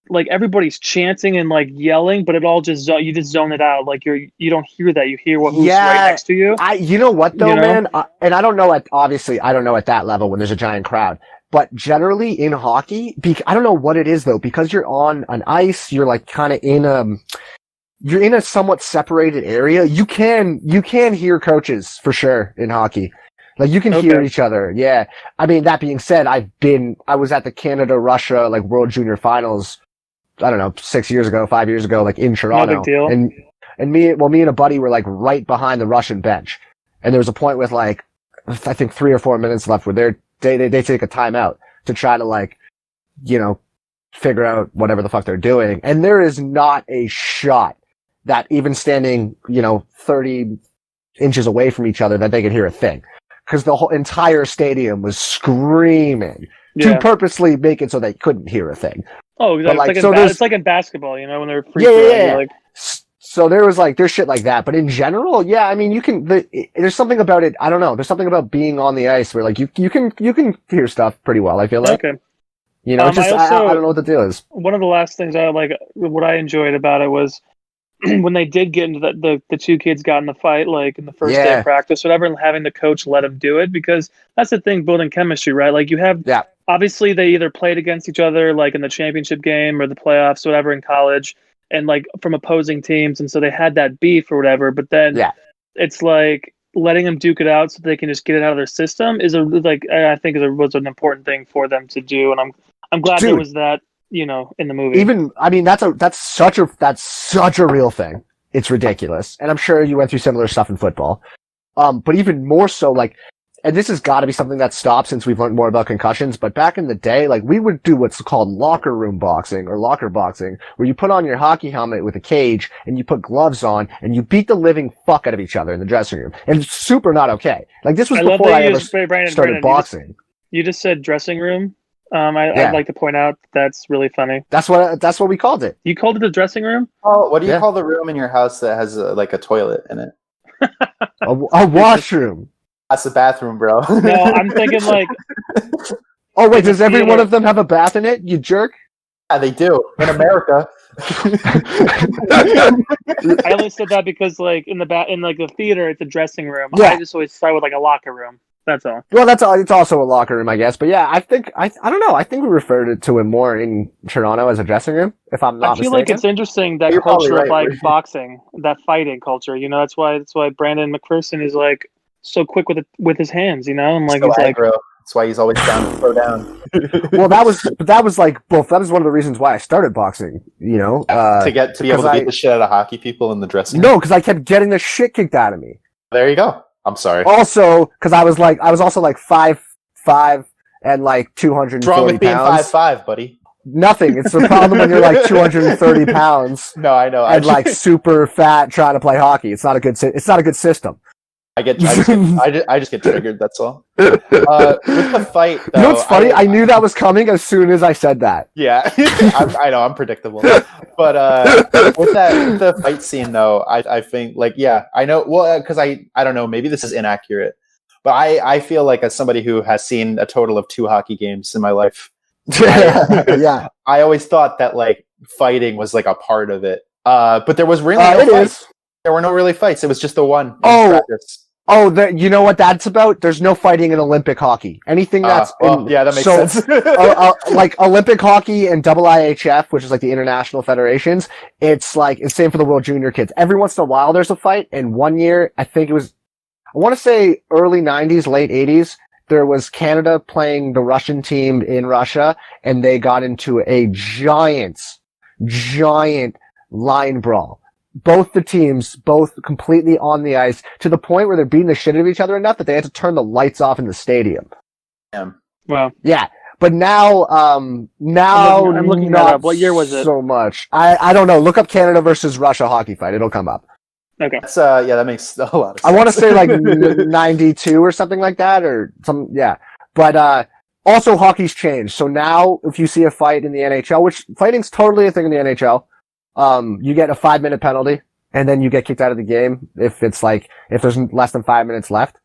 like everybody's chanting and like yelling, but it all just you just zone it out. Like you don't hear that. You hear who's right next to you. You know what though, You know? man, and I don't know obviously I don't know at that level when there's a giant crowd, but generally in hockey, I don't know what it is though, because you're on an ice, you're like kind of you're in a somewhat separated area. You can hear coaches for sure in hockey. Like you can hear Okay. each other. Yeah. I mean, that being said, I was at the Canada-Russia like World Junior Finals, I don't know, 5 years ago, like in Toronto. big deal. And me and a buddy were like right behind the Russian bench. And there was a point with like, I think 3 or 4 minutes left where they take a timeout to try to like, figure out whatever the fuck they're doing. And there is not a shot that even standing, 30 inches away from each other that they could hear a thing. Because the whole entire stadium was screaming to Yeah. purposely make it so they couldn't hear a thing. Oh, exactly. like, It's, so like there's- it's like in basketball, when they're free Yeah, throwing. yeah, yeah. You're like, So there's shit like that, but in general, yeah, I mean, there's something about it. I don't know. There's something about being on the ice where like you can hear stuff pretty well. I feel like, okay. it's just, I also- I don't know what the deal is. One of the last things what I enjoyed about it was when they did get into the two kids got in the fight, like in the first day Yeah. of practice, whatever, and having the coach let them do it, because that's the thing, building chemistry, right? Like you have, Yeah. obviously they either played against each other, like in the championship game or the playoffs, whatever, in college, and like from opposing teams, and so they had that beef or whatever. But then it's like letting them duke it out so they can just get it out of their system was an important thing for them to do, and I'm glad there Dude. was that in the movie. Even, I mean, that's such a real thing. It's ridiculous. And I'm sure you went through similar stuff in football. But even more so, like, and this has got to be something that stopped since we've learned more about concussions, but back in the day, like, we would do what's called locker room boxing or locker boxing, where you put on your hockey helmet with a cage and you put gloves on and you beat the living fuck out of each other in the dressing room. And it's super not okay. Like, this was I love before that I you ever just, Brandon, started boxing. You just said dressing room. Yeah. I'd like to point out that's really funny. That's what we called it. You called it the dressing room? Oh, what do you Yeah. call the room in your house that has like a toilet in it? A washroom. That's the bathroom, bro. No, I'm thinking like Oh wait, does every theater. one of them have a bath in it? You jerk. Yeah, they do in America. I only said that because like in the theater it's a dressing room. Yeah. I just always start with like a locker room. That's all. Well, that's all. It's also a locker room, I guess. But yeah, I think I don't know. I think we referred to it more in Toronto as a dressing room, if I'm not I feel mistaken. like it's interesting that You're probably culture of right. like boxing, that fighting culture. That's why Brandon McPherson is like so quick with his hands. And like So he's like, aggro. That's why he's always down to throw down. Well, that was like both. That was one of the reasons why I started boxing. To be able to 'cause beat the shit out of hockey people in the dressing room. No, because I kept getting the shit kicked out of me. There you go. I'm sorry. Also, because I was also like 5'5" and like 240 What's wrong with being pounds. 5'5", buddy? Nothing. It's the problem when you're like 230 pounds No, I know. and like super fat trying to play hockey. It's not a good system. I just get triggered. That's all. With the fight, though, You know what's funny? I knew that was coming as soon as I said that. Yeah, I know I'm predictable. But with the fight scene, though, I think like I know. Well, because I don't know. Maybe this is inaccurate, but I feel like as somebody who has seen a total of 2 hockey games in my life, Yeah, I always thought that like fighting was like a part of it. But there was really it no is. There were no really fights. It was just the one. in Oh! practice. You know what that's about? There's no fighting in Olympic hockey. Anything that's yeah, that makes so, sense. like Olympic hockey and IIHF, which is like the international federations, it's same for the World Junior kids. Every once in a while there's a fight, and one year, I want to say early 90s, late 80s, there was Canada playing the Russian team in Russia, and they got into a giant line brawl. Both the teams, both completely on the ice, to the point where they're beating the shit out of each other enough that they had to turn the lights off in the stadium. Wow. Yeah. But now, I'm looking that not up. What year was it? So much. I don't know. Look up Canada versus Russia hockey fight. It'll come up. Okay. That's, yeah, that makes a lot of sense. I want to say like 92 or something like that, or some, yeah. But, also hockey's changed. So now, if you see a fight in the NHL, which fighting's totally a thing in the NHL, you get a 5-minute penalty, and then you get kicked out of the game if there's less than 5 minutes left.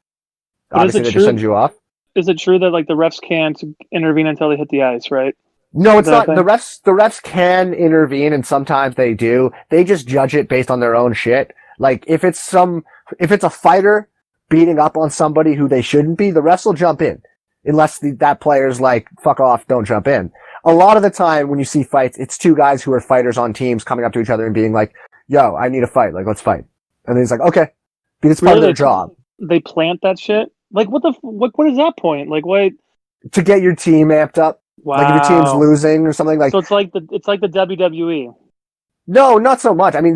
But Obviously, they just send you off. Is it true that like the refs can't intervene until they hit the ice, right? No, it's not. The refs can intervene, and sometimes they do. They just judge it based on their own shit. Like, if it's a fighter beating up on somebody who they shouldn't be, the refs will jump in. Unless that player's like, fuck off, don't jump in. A lot of the time when you see fights, it's two guys who are fighters on teams coming up to each other and being like, yo, I need a fight. Like, let's fight. And then he's like, okay. Because it's part of their job. They plant that shit? Like, what is that point? Like, what? To get your team amped up. Wow. Like, if your team's losing or something like. So it's like the WWE. No, not so much. I mean,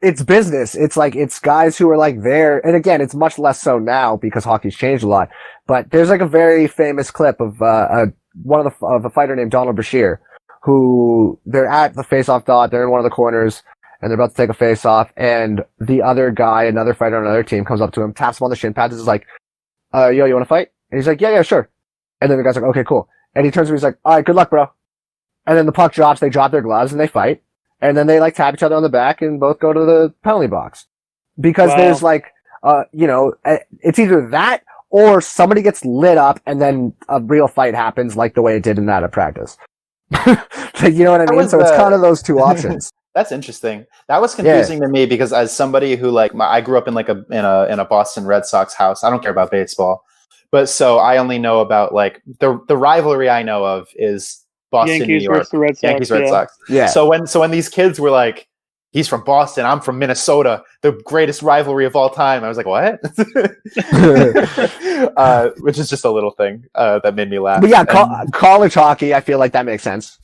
it's business. It's like, it's guys who are like there. And again, it's much less so now because hockey's changed a lot. But there's like a very famous clip of, of a fighter named Donald Brashear, who they're at the face-off dot. They're in one of the corners and they're about to take a face-off. And the other guy, another fighter on another team, comes up to him, taps him on the shin pads, and is like, yo, you want to fight? And he's like, yeah, sure. And then the guy's like, okay, cool. And he turns to me, he's like, all right, good luck, bro. And then the puck drops, they drop their gloves, and they fight. And then they, like, tap each other on the back and both go to the penalty box. Because there's, like, it's either that or somebody gets lit up and then a real fight happens like the way it did in that at practice. You know what I mean? So it's kind of those two options. That's interesting. That was confusing to me because as somebody who I grew up in like in a Boston Red Sox house. I don't care about baseball, but so I only know about like the rivalry I know of is Boston, Yankees New York, versus the Red Sox, Yankees, Red Sox. Yeah. So when these kids were like, he's from Boston, I'm from Minnesota, the greatest rivalry of all time, I was like, what? Which is just a little thing that made me laugh. But yeah, college hockey, I feel like that makes sense.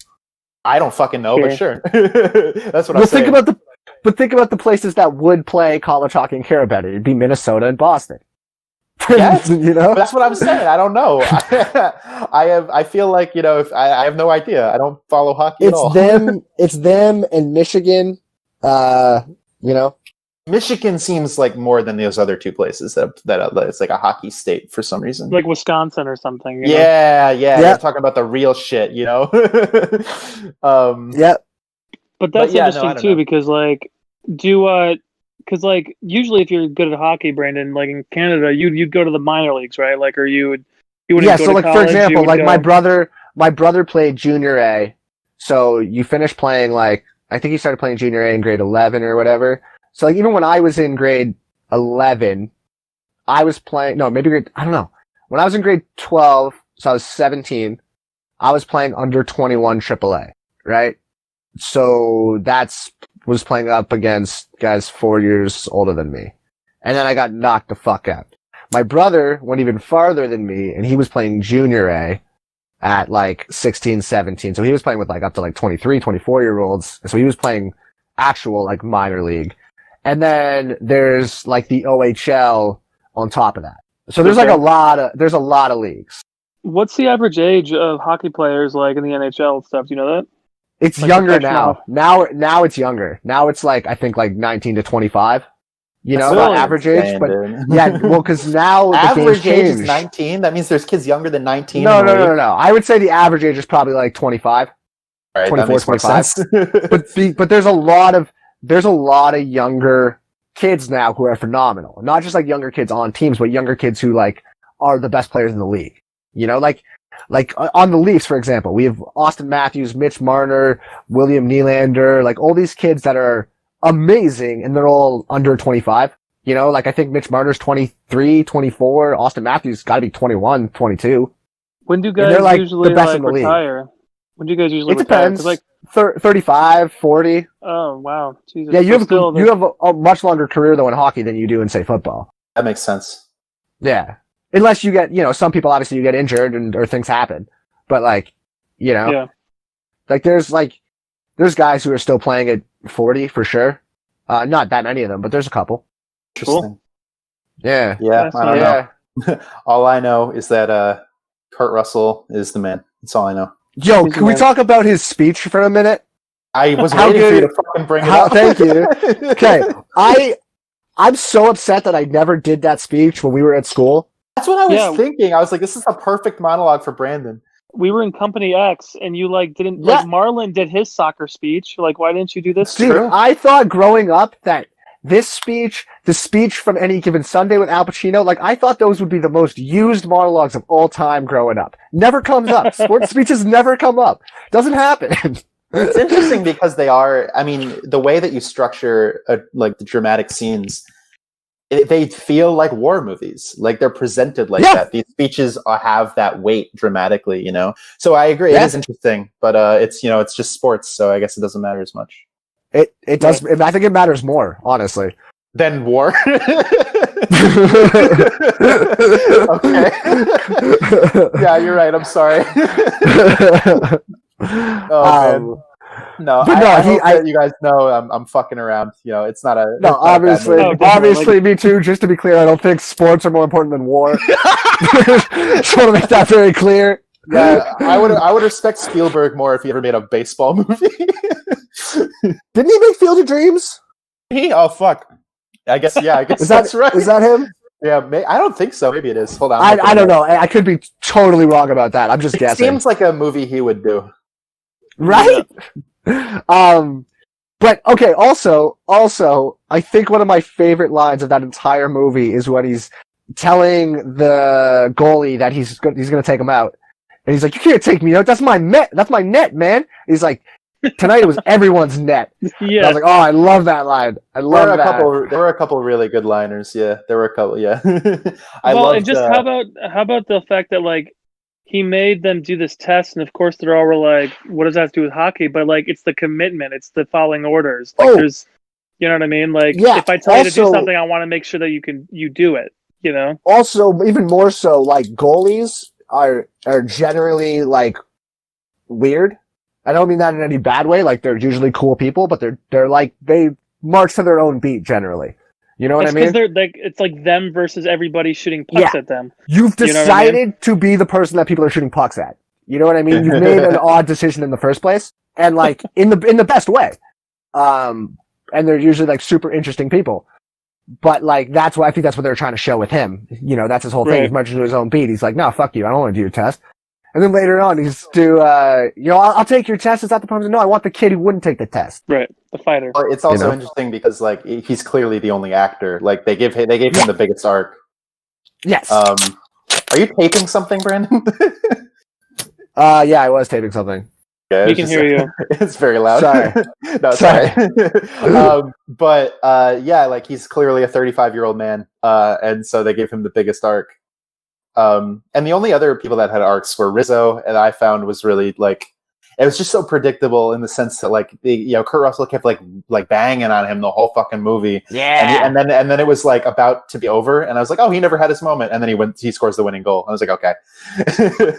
I don't fucking know, but sure. That's what I'm saying. Think about the places that would play college hockey and care about it. It'd be Minnesota and Boston. Yes, you know, that's what I'm saying. I don't know. I feel like if I have no idea. I don't follow hockey at all. It's them and Michigan. Michigan seems like more than those other two places that it's like a hockey state for some reason. Like Wisconsin or something. Yeah. They're talking about the real shit, Yeah. But that's interesting too, because like, because like usually if you're good at hockey, Brandon, like in Canada, you'd go to the minor leagues, right? Like, or you wouldn't go so to like college, for example, like my brother played junior A, so you finish playing like I think he started playing junior A in grade 11 or whatever. So like even when I was in grade 11, I was playing I don't know. When I was in grade 12, so I was 17, I was playing under 21 AAA, right? So was playing up against guys 4 years older than me. And then I got knocked the fuck out. My brother went even farther than me, and he was playing junior A at like 16, 17. So he was playing with like up to like 23, 24-year-olds. So he was playing actual like minor league. And then there's like the OHL on top of that. So there's like a lot of leagues. What's the average age of hockey players like in the NHL and stuff? Do you know that? It's like younger now. Now it's younger. Now it's like, I think like 19 to 25. Not average age, but yeah, well, because now average age is 19. That means there's kids younger than 19. No. I would say the average age is probably like 25, right, 24, 25. but there's a lot of younger kids now who are phenomenal. Not just like younger kids on teams, but younger kids who like are the best players in the league. Like on the Leafs, for example, we have Austin Matthews, Mitch Marner, William Nylander, like all these kids that are amazing, and they're all under 25. You know, like I think Mitch Marner's 23, 24. Austin Matthews got to be 21, 22. When do they're, guys like, usually the best like in the league. retire? When do you guys usually It retire? depends. 'Cause, like, 35, 40. oh wow, Jesus. Yeah, you But have a much longer career though in hockey than you do in say football. That makes sense. Yeah, unless you get, some people obviously you get injured or things happen, but like, yeah. like there's guys who are still playing at 40 for sure. Not that many of them, but there's a couple. Interesting. Yeah, Yeah, That's I don't nice. know. All I know is that Kurt Russell is the man. That's all I know. Yo, He's can we the- talk about his speech for a minute? I was How waiting for you good- to fucking bring it how- up. thank you. Okay, I'm so upset that I never did that speech when we were at school. That's what I was Yeah. thinking. I was like, this is a perfect monologue for Brandon. We were in Company X, and you like didn't Yeah. like Marlon did his soccer speech. Like, why didn't you do this? Dude, true. I thought growing up that this speech, the speech from Any Given Sunday with Al Pacino, like I thought those would be the most used monologues of all time growing up. Never comes up. Sports speeches never come up. Doesn't happen. It's interesting because they are. I mean, the way that you structure like the dramatic scenes, they feel like war movies. Like they're presented like Yeah. that. These speeches have that weight dramatically. So I agree. Yeah. It is interesting, but it's it's just sports, so I guess it doesn't matter as much. It does. I think it matters more, honestly. Then war. Okay. Yeah, you're right. I'm sorry. Oh man. No, but no, I hope that you guys know I'm fucking around. It's not a no, it's not a bad obviously, movie. Oh, definitely. obviously, me too. Just to be clear, I don't think sports are more important than war. Just want to make that very clear. Yeah, I would respect Spielberg more if he ever made a baseball movie. Didn't he make Field of Dreams? Oh fuck! I guess Is that's right. Is that him? Yeah, I don't think so. Maybe it is. Hold on. I don't know. I could be totally wrong about that. I'm just It guessing. seems like a movie he would do. Right? But okay, also, I think one of my favorite lines of that entire movie is when he's telling the goalie that he's going to take him out. And he's like, "You can't take me out. That's my net. That's my net, man." He's like, "Tonight it was everyone's net." And I Yeah, was like, "Oh, I love that line. I There love were a that." couple. There were a couple really good liners. Yeah, there were a couple. Yeah. I well, loved, and just how about the fact that like he made them do this test, and of course they're all were like, "What does that have to do with hockey?" But like, it's the commitment, it's the following orders. Like, Oh. there's, you know what I mean? Like, Yeah, if I tell you to do also- something, I want to make sure that you do it. You know? Also, even more so, like goalies are generally like weird. I don't mean that in any bad way. Like they're usually cool people, but they're like they march to their own beat generally. You know what It's I mean? they're like it's like them versus everybody shooting pucks at them. You've You know what decided I mean? to be the person that people are shooting pucks at. You know what I mean? You've made an odd decision in the first place, and like in the best way. And they're usually like super interesting people. But like that's what I think that's what they're trying to show with him. That's his whole thing. Right. He's marching to his own beat. He's like, "No, fuck you. I don't want to do your test." And then later on, he's I'll take your test. Is that the problem? No, I want the kid who wouldn't take the test. Right, the fighter. But it's also know? interesting because like he's clearly the only actor. Like they gave him the biggest arc. Yes. Are you taping something, Brandon? Yeah, I was taping something. Yeah, We it's can just- hear you. It's very loud. Sorry. No, Sorry. but yeah, like he's clearly a 35-year-old man, and so they gave him the biggest arc. And the only other people that had arcs were Rizzo, and I found was really like it was just so predictable in the sense that like Kurt Russell kept like banging on him the whole fucking movie, Yeah. and then it was like about to be over, and I was like, oh, he never had his moment, and then he scores the winning goal. I was like, okay.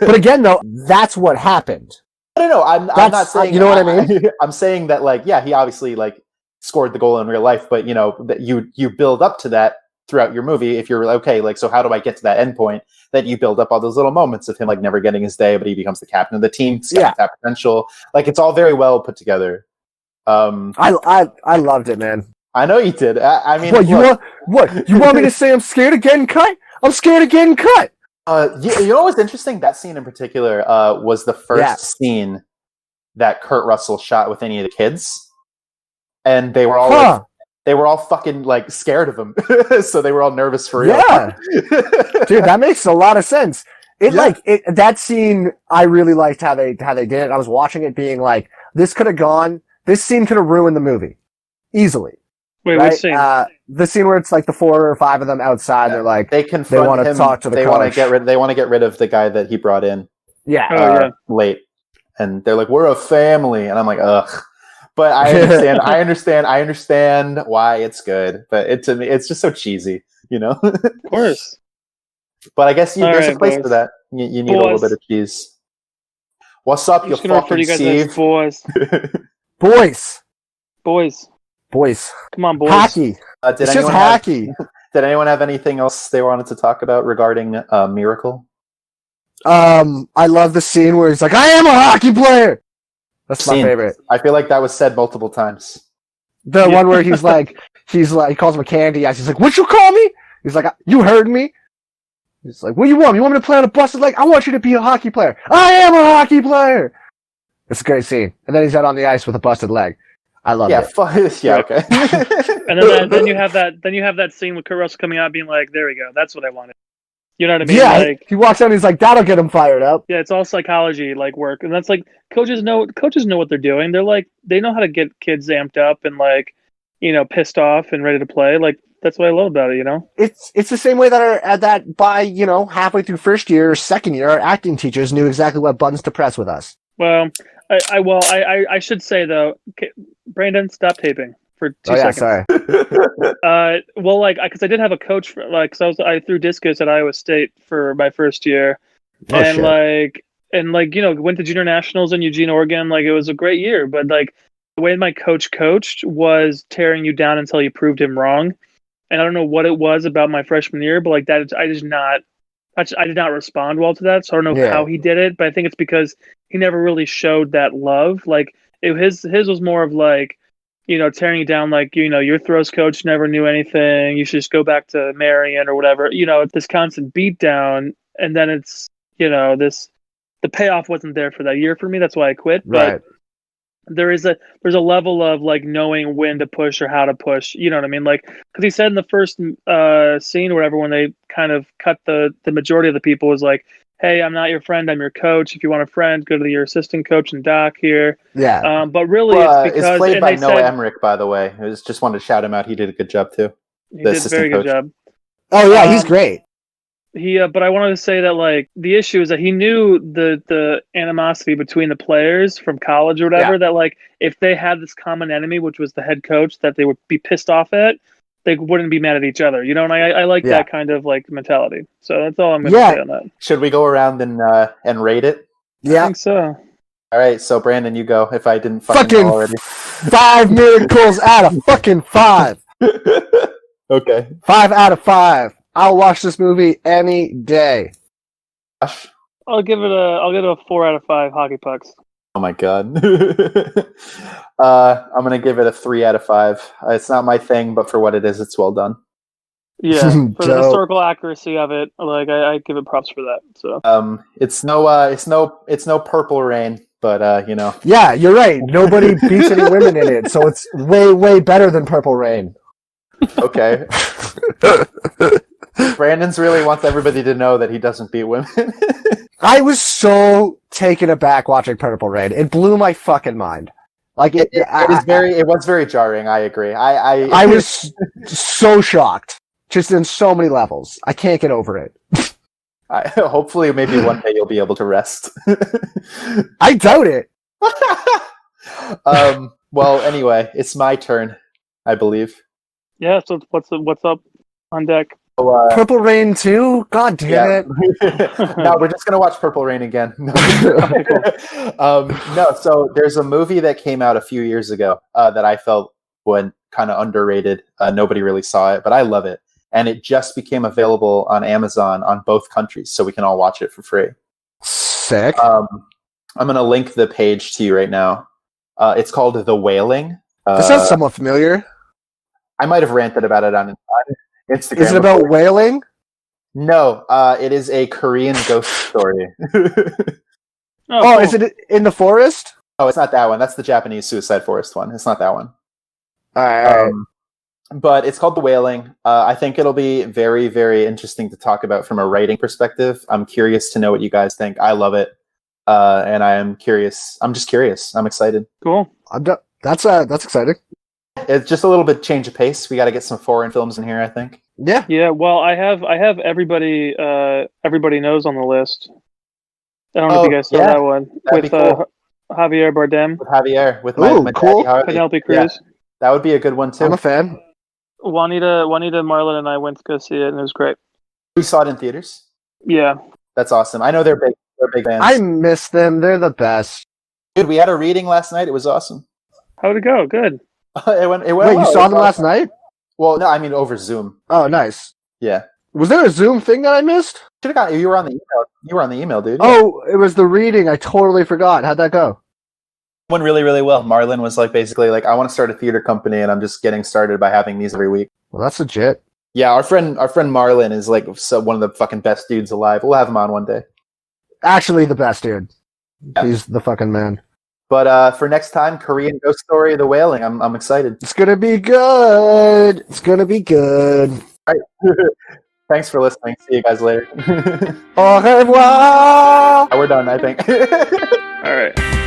But again, though, that's what happened. No, I'm That's- not saying. you know what I mean? I'm saying that, like, yeah, he obviously like scored the goal in real life, but that you build up to that throughout your movie. If you're okay, like, so how do I get to that end point? That you build up all those little moments of him like never getting his day, but he becomes the captain of the team. Yeah. That potential, like, it's all very well put together. I loved it, man. I know you did. I mean, What you look, want me to say? I'm scared of getting cut. I'm scared of getting cut. you know what's interesting? That scene in particular was the first scene that Kurt Russell shot with any of the kids, and they were all like, they were all fucking like scared of him, so they were all nervous for real. Yeah. Dude, that makes a lot of sense. That scene, I really liked how they did it. I was watching it being like, this scene could have ruined the movie. Easily. Wait, right? which scene? The scene where it's like the 4 or 5 of them outside. Yeah. They're like, They confront wanna him. talk to the they want to coach. get rid. They want to get rid of the guy that he brought in yeah, Oh, yeah. late, and they're like, "We're a family," and I'm like, "Ugh." But I understand. I understand why it's good. But to me, it's just so cheesy, you know. Of course. But I guess there's a Alright, place boys. for that. You need a little Boys. bit of cheese. What's up, I'm you just gonna refer to fucking you guys as Steve? boys, Boys. Come on, boys. hockey. Did It's just anyone hockey. Did anyone have anything else they wanted to talk about regarding Miracle? I love the scene where he's like, "I am a hockey player." That's my Scene. favorite. I feel like that was said multiple times. The Yeah. one where he's like, he calls him a candy ass. He's like, "What you call me?" He's like, "You heard me." He's like, "What do you want? You want me to play on a busted leg? I want you to be a hockey player. I am a hockey player." It's a great scene. And then he's out on the ice with a busted leg. I love Yeah, it. yeah, okay. And then you have that scene with Kurt Russell coming out being like, "There we go. That's what I wanted." You know what I mean? Yeah, Like, he walks out and he's like, "That'll get him fired up." yeah, it's all psychology like work, and that's like coaches know what they're doing. They're like they know how to get kids amped up and like, pissed off and ready to play. Like that's what I love about it. You know? It's the same way that by halfway through first year or second year, our acting teachers knew exactly what buttons to press with us. Well, I should say though, Brandon, stop taping for 2 seconds. Sorry. Well, like, because I did have a coach for because I threw discus at Iowa State for my first year, and shit. went to junior nationals in Eugene, Oregon. Like, it was a great year, but like the way my coach coached was tearing you down until you proved him wrong. And I don't know what it was about my freshman year, but like that, I did not respond well to that. So I don't know how he did it, but I think it's because he never really showed that love. Like his was more of like, tearing you down, like, your throws coach never knew anything. You should just go back to Marion or whatever. This constant beat down, and then it's the payoff wasn't there for that year for me. That's why I quit. Right. But there's a level of like knowing when to push or how to push. You know what I mean? Like, because he said in the first scene or whatever, when they kind of cut the majority of the people was like, "Hey, I'm not your friend. I'm your coach. If you want a friend, go to your assistant coach and doc here." Yeah. But really, it's because it's played by they Noah said Emmerich, by the way. I just wanted to shout him out. He did a good job too. he the did a very assistant good coach. job. Oh yeah, he's great. But I wanted to say that like the issue is that he knew the animosity between the players from college or whatever. Yeah. That like if they had this common enemy, which was the head coach, that they would be pissed off at, they wouldn't be mad at each other. You know, and I like that kind of like mentality. So that's all I'm going to say on that. Should we go around and rate it? I Yeah. think so. All right, so Brandon, you go. If I didn't fucking know already. 5 miracles out of fucking 5. Okay. 5 out of 5. I'll watch this movie any day. Gosh. I'll give it a 4 out of 5 hockey pucks. Oh my god. I'm gonna give it a 3 out of 5. It's not my thing, but for what it is, it's well done. Yeah, for the Dope. historical accuracy of it, like I give it props for that. So It's no Purple Rain, but Yeah, you're right. Nobody beats any women in it, so it's way, way better than Purple Rain. Okay. Brandon's really wants everybody to know that he doesn't beat women. I was so taken aback watching Purple Rain. It blew my fucking mind. Like it was very jarring. I agree. I was so shocked, just in so many levels. I can't get over it. Hopefully, maybe one day you'll be able to rest. I doubt it. Well, anyway, it's my turn, I believe. yeah, so what's up on deck? So, Purple Rain 2? God damn it. No, we're just gonna watch Purple Rain again. No, so there's a movie that came out a few years ago that I felt went kind of underrated. Nobody really saw it, but I love it, and it just became available on Amazon on both countries, so we can all watch it for free. Sick. I'm gonna link the page to you right now. It's called The Wailing. This sounds somewhat familiar. I might have ranted about it on Instagram. Is it about before. whaling? No, it is a Korean ghost story. Oh, Cool. is it in the forest? Oh, it's not that one. That's the Japanese Suicide Forest one. It's not that one. All right. But it's called The Wailing. I think it'll be very, very interesting to talk about from a writing perspective. I'm curious to know what you guys think. I love it. And I am curious. I'm just curious. I'm excited. Cool. That's exciting. It's just a little bit change of pace. We got to get some foreign films in here, I think. Yeah. Yeah, well, I have everybody knows on the list. I don't know if you guys saw that one That'd with be cool. Javier Bardem, With Javier, with Ooh, my cool. daddy Harvey. Penelope Yeah, Cruz. that would be a good one too. I'm a fan. Juanita, Marlon, and I went to go see it, and it was great. We saw it in theaters. Yeah, That's awesome. I know they're big. They're big fans. I miss them. They're the best. Dude, we had a reading last night. It was awesome. how'd it go? Good. It went Wait, well. you saw them last night? Well, no, I mean over Zoom. Oh, nice. Yeah. Was there a Zoom thing that I missed? Should have got you. Were on the email. You were on the email, dude. Oh, it was the reading. I totally forgot. How'd that go? It went really, really well. Marlon was like basically like, I want to start a theater company, and I'm just getting started by having these every week. Well, that's legit. Yeah, our friend Marlon is like one of the fucking best dudes alive. We'll have him on one day. Actually, the best dude. Yeah. He's the fucking man. But for next time, Korean Ghost Story, The Wailing. I'm excited. It's gonna be good. It's gonna be good. All right. Thanks for listening. See you guys later. Au revoir. We're done, I think. All right.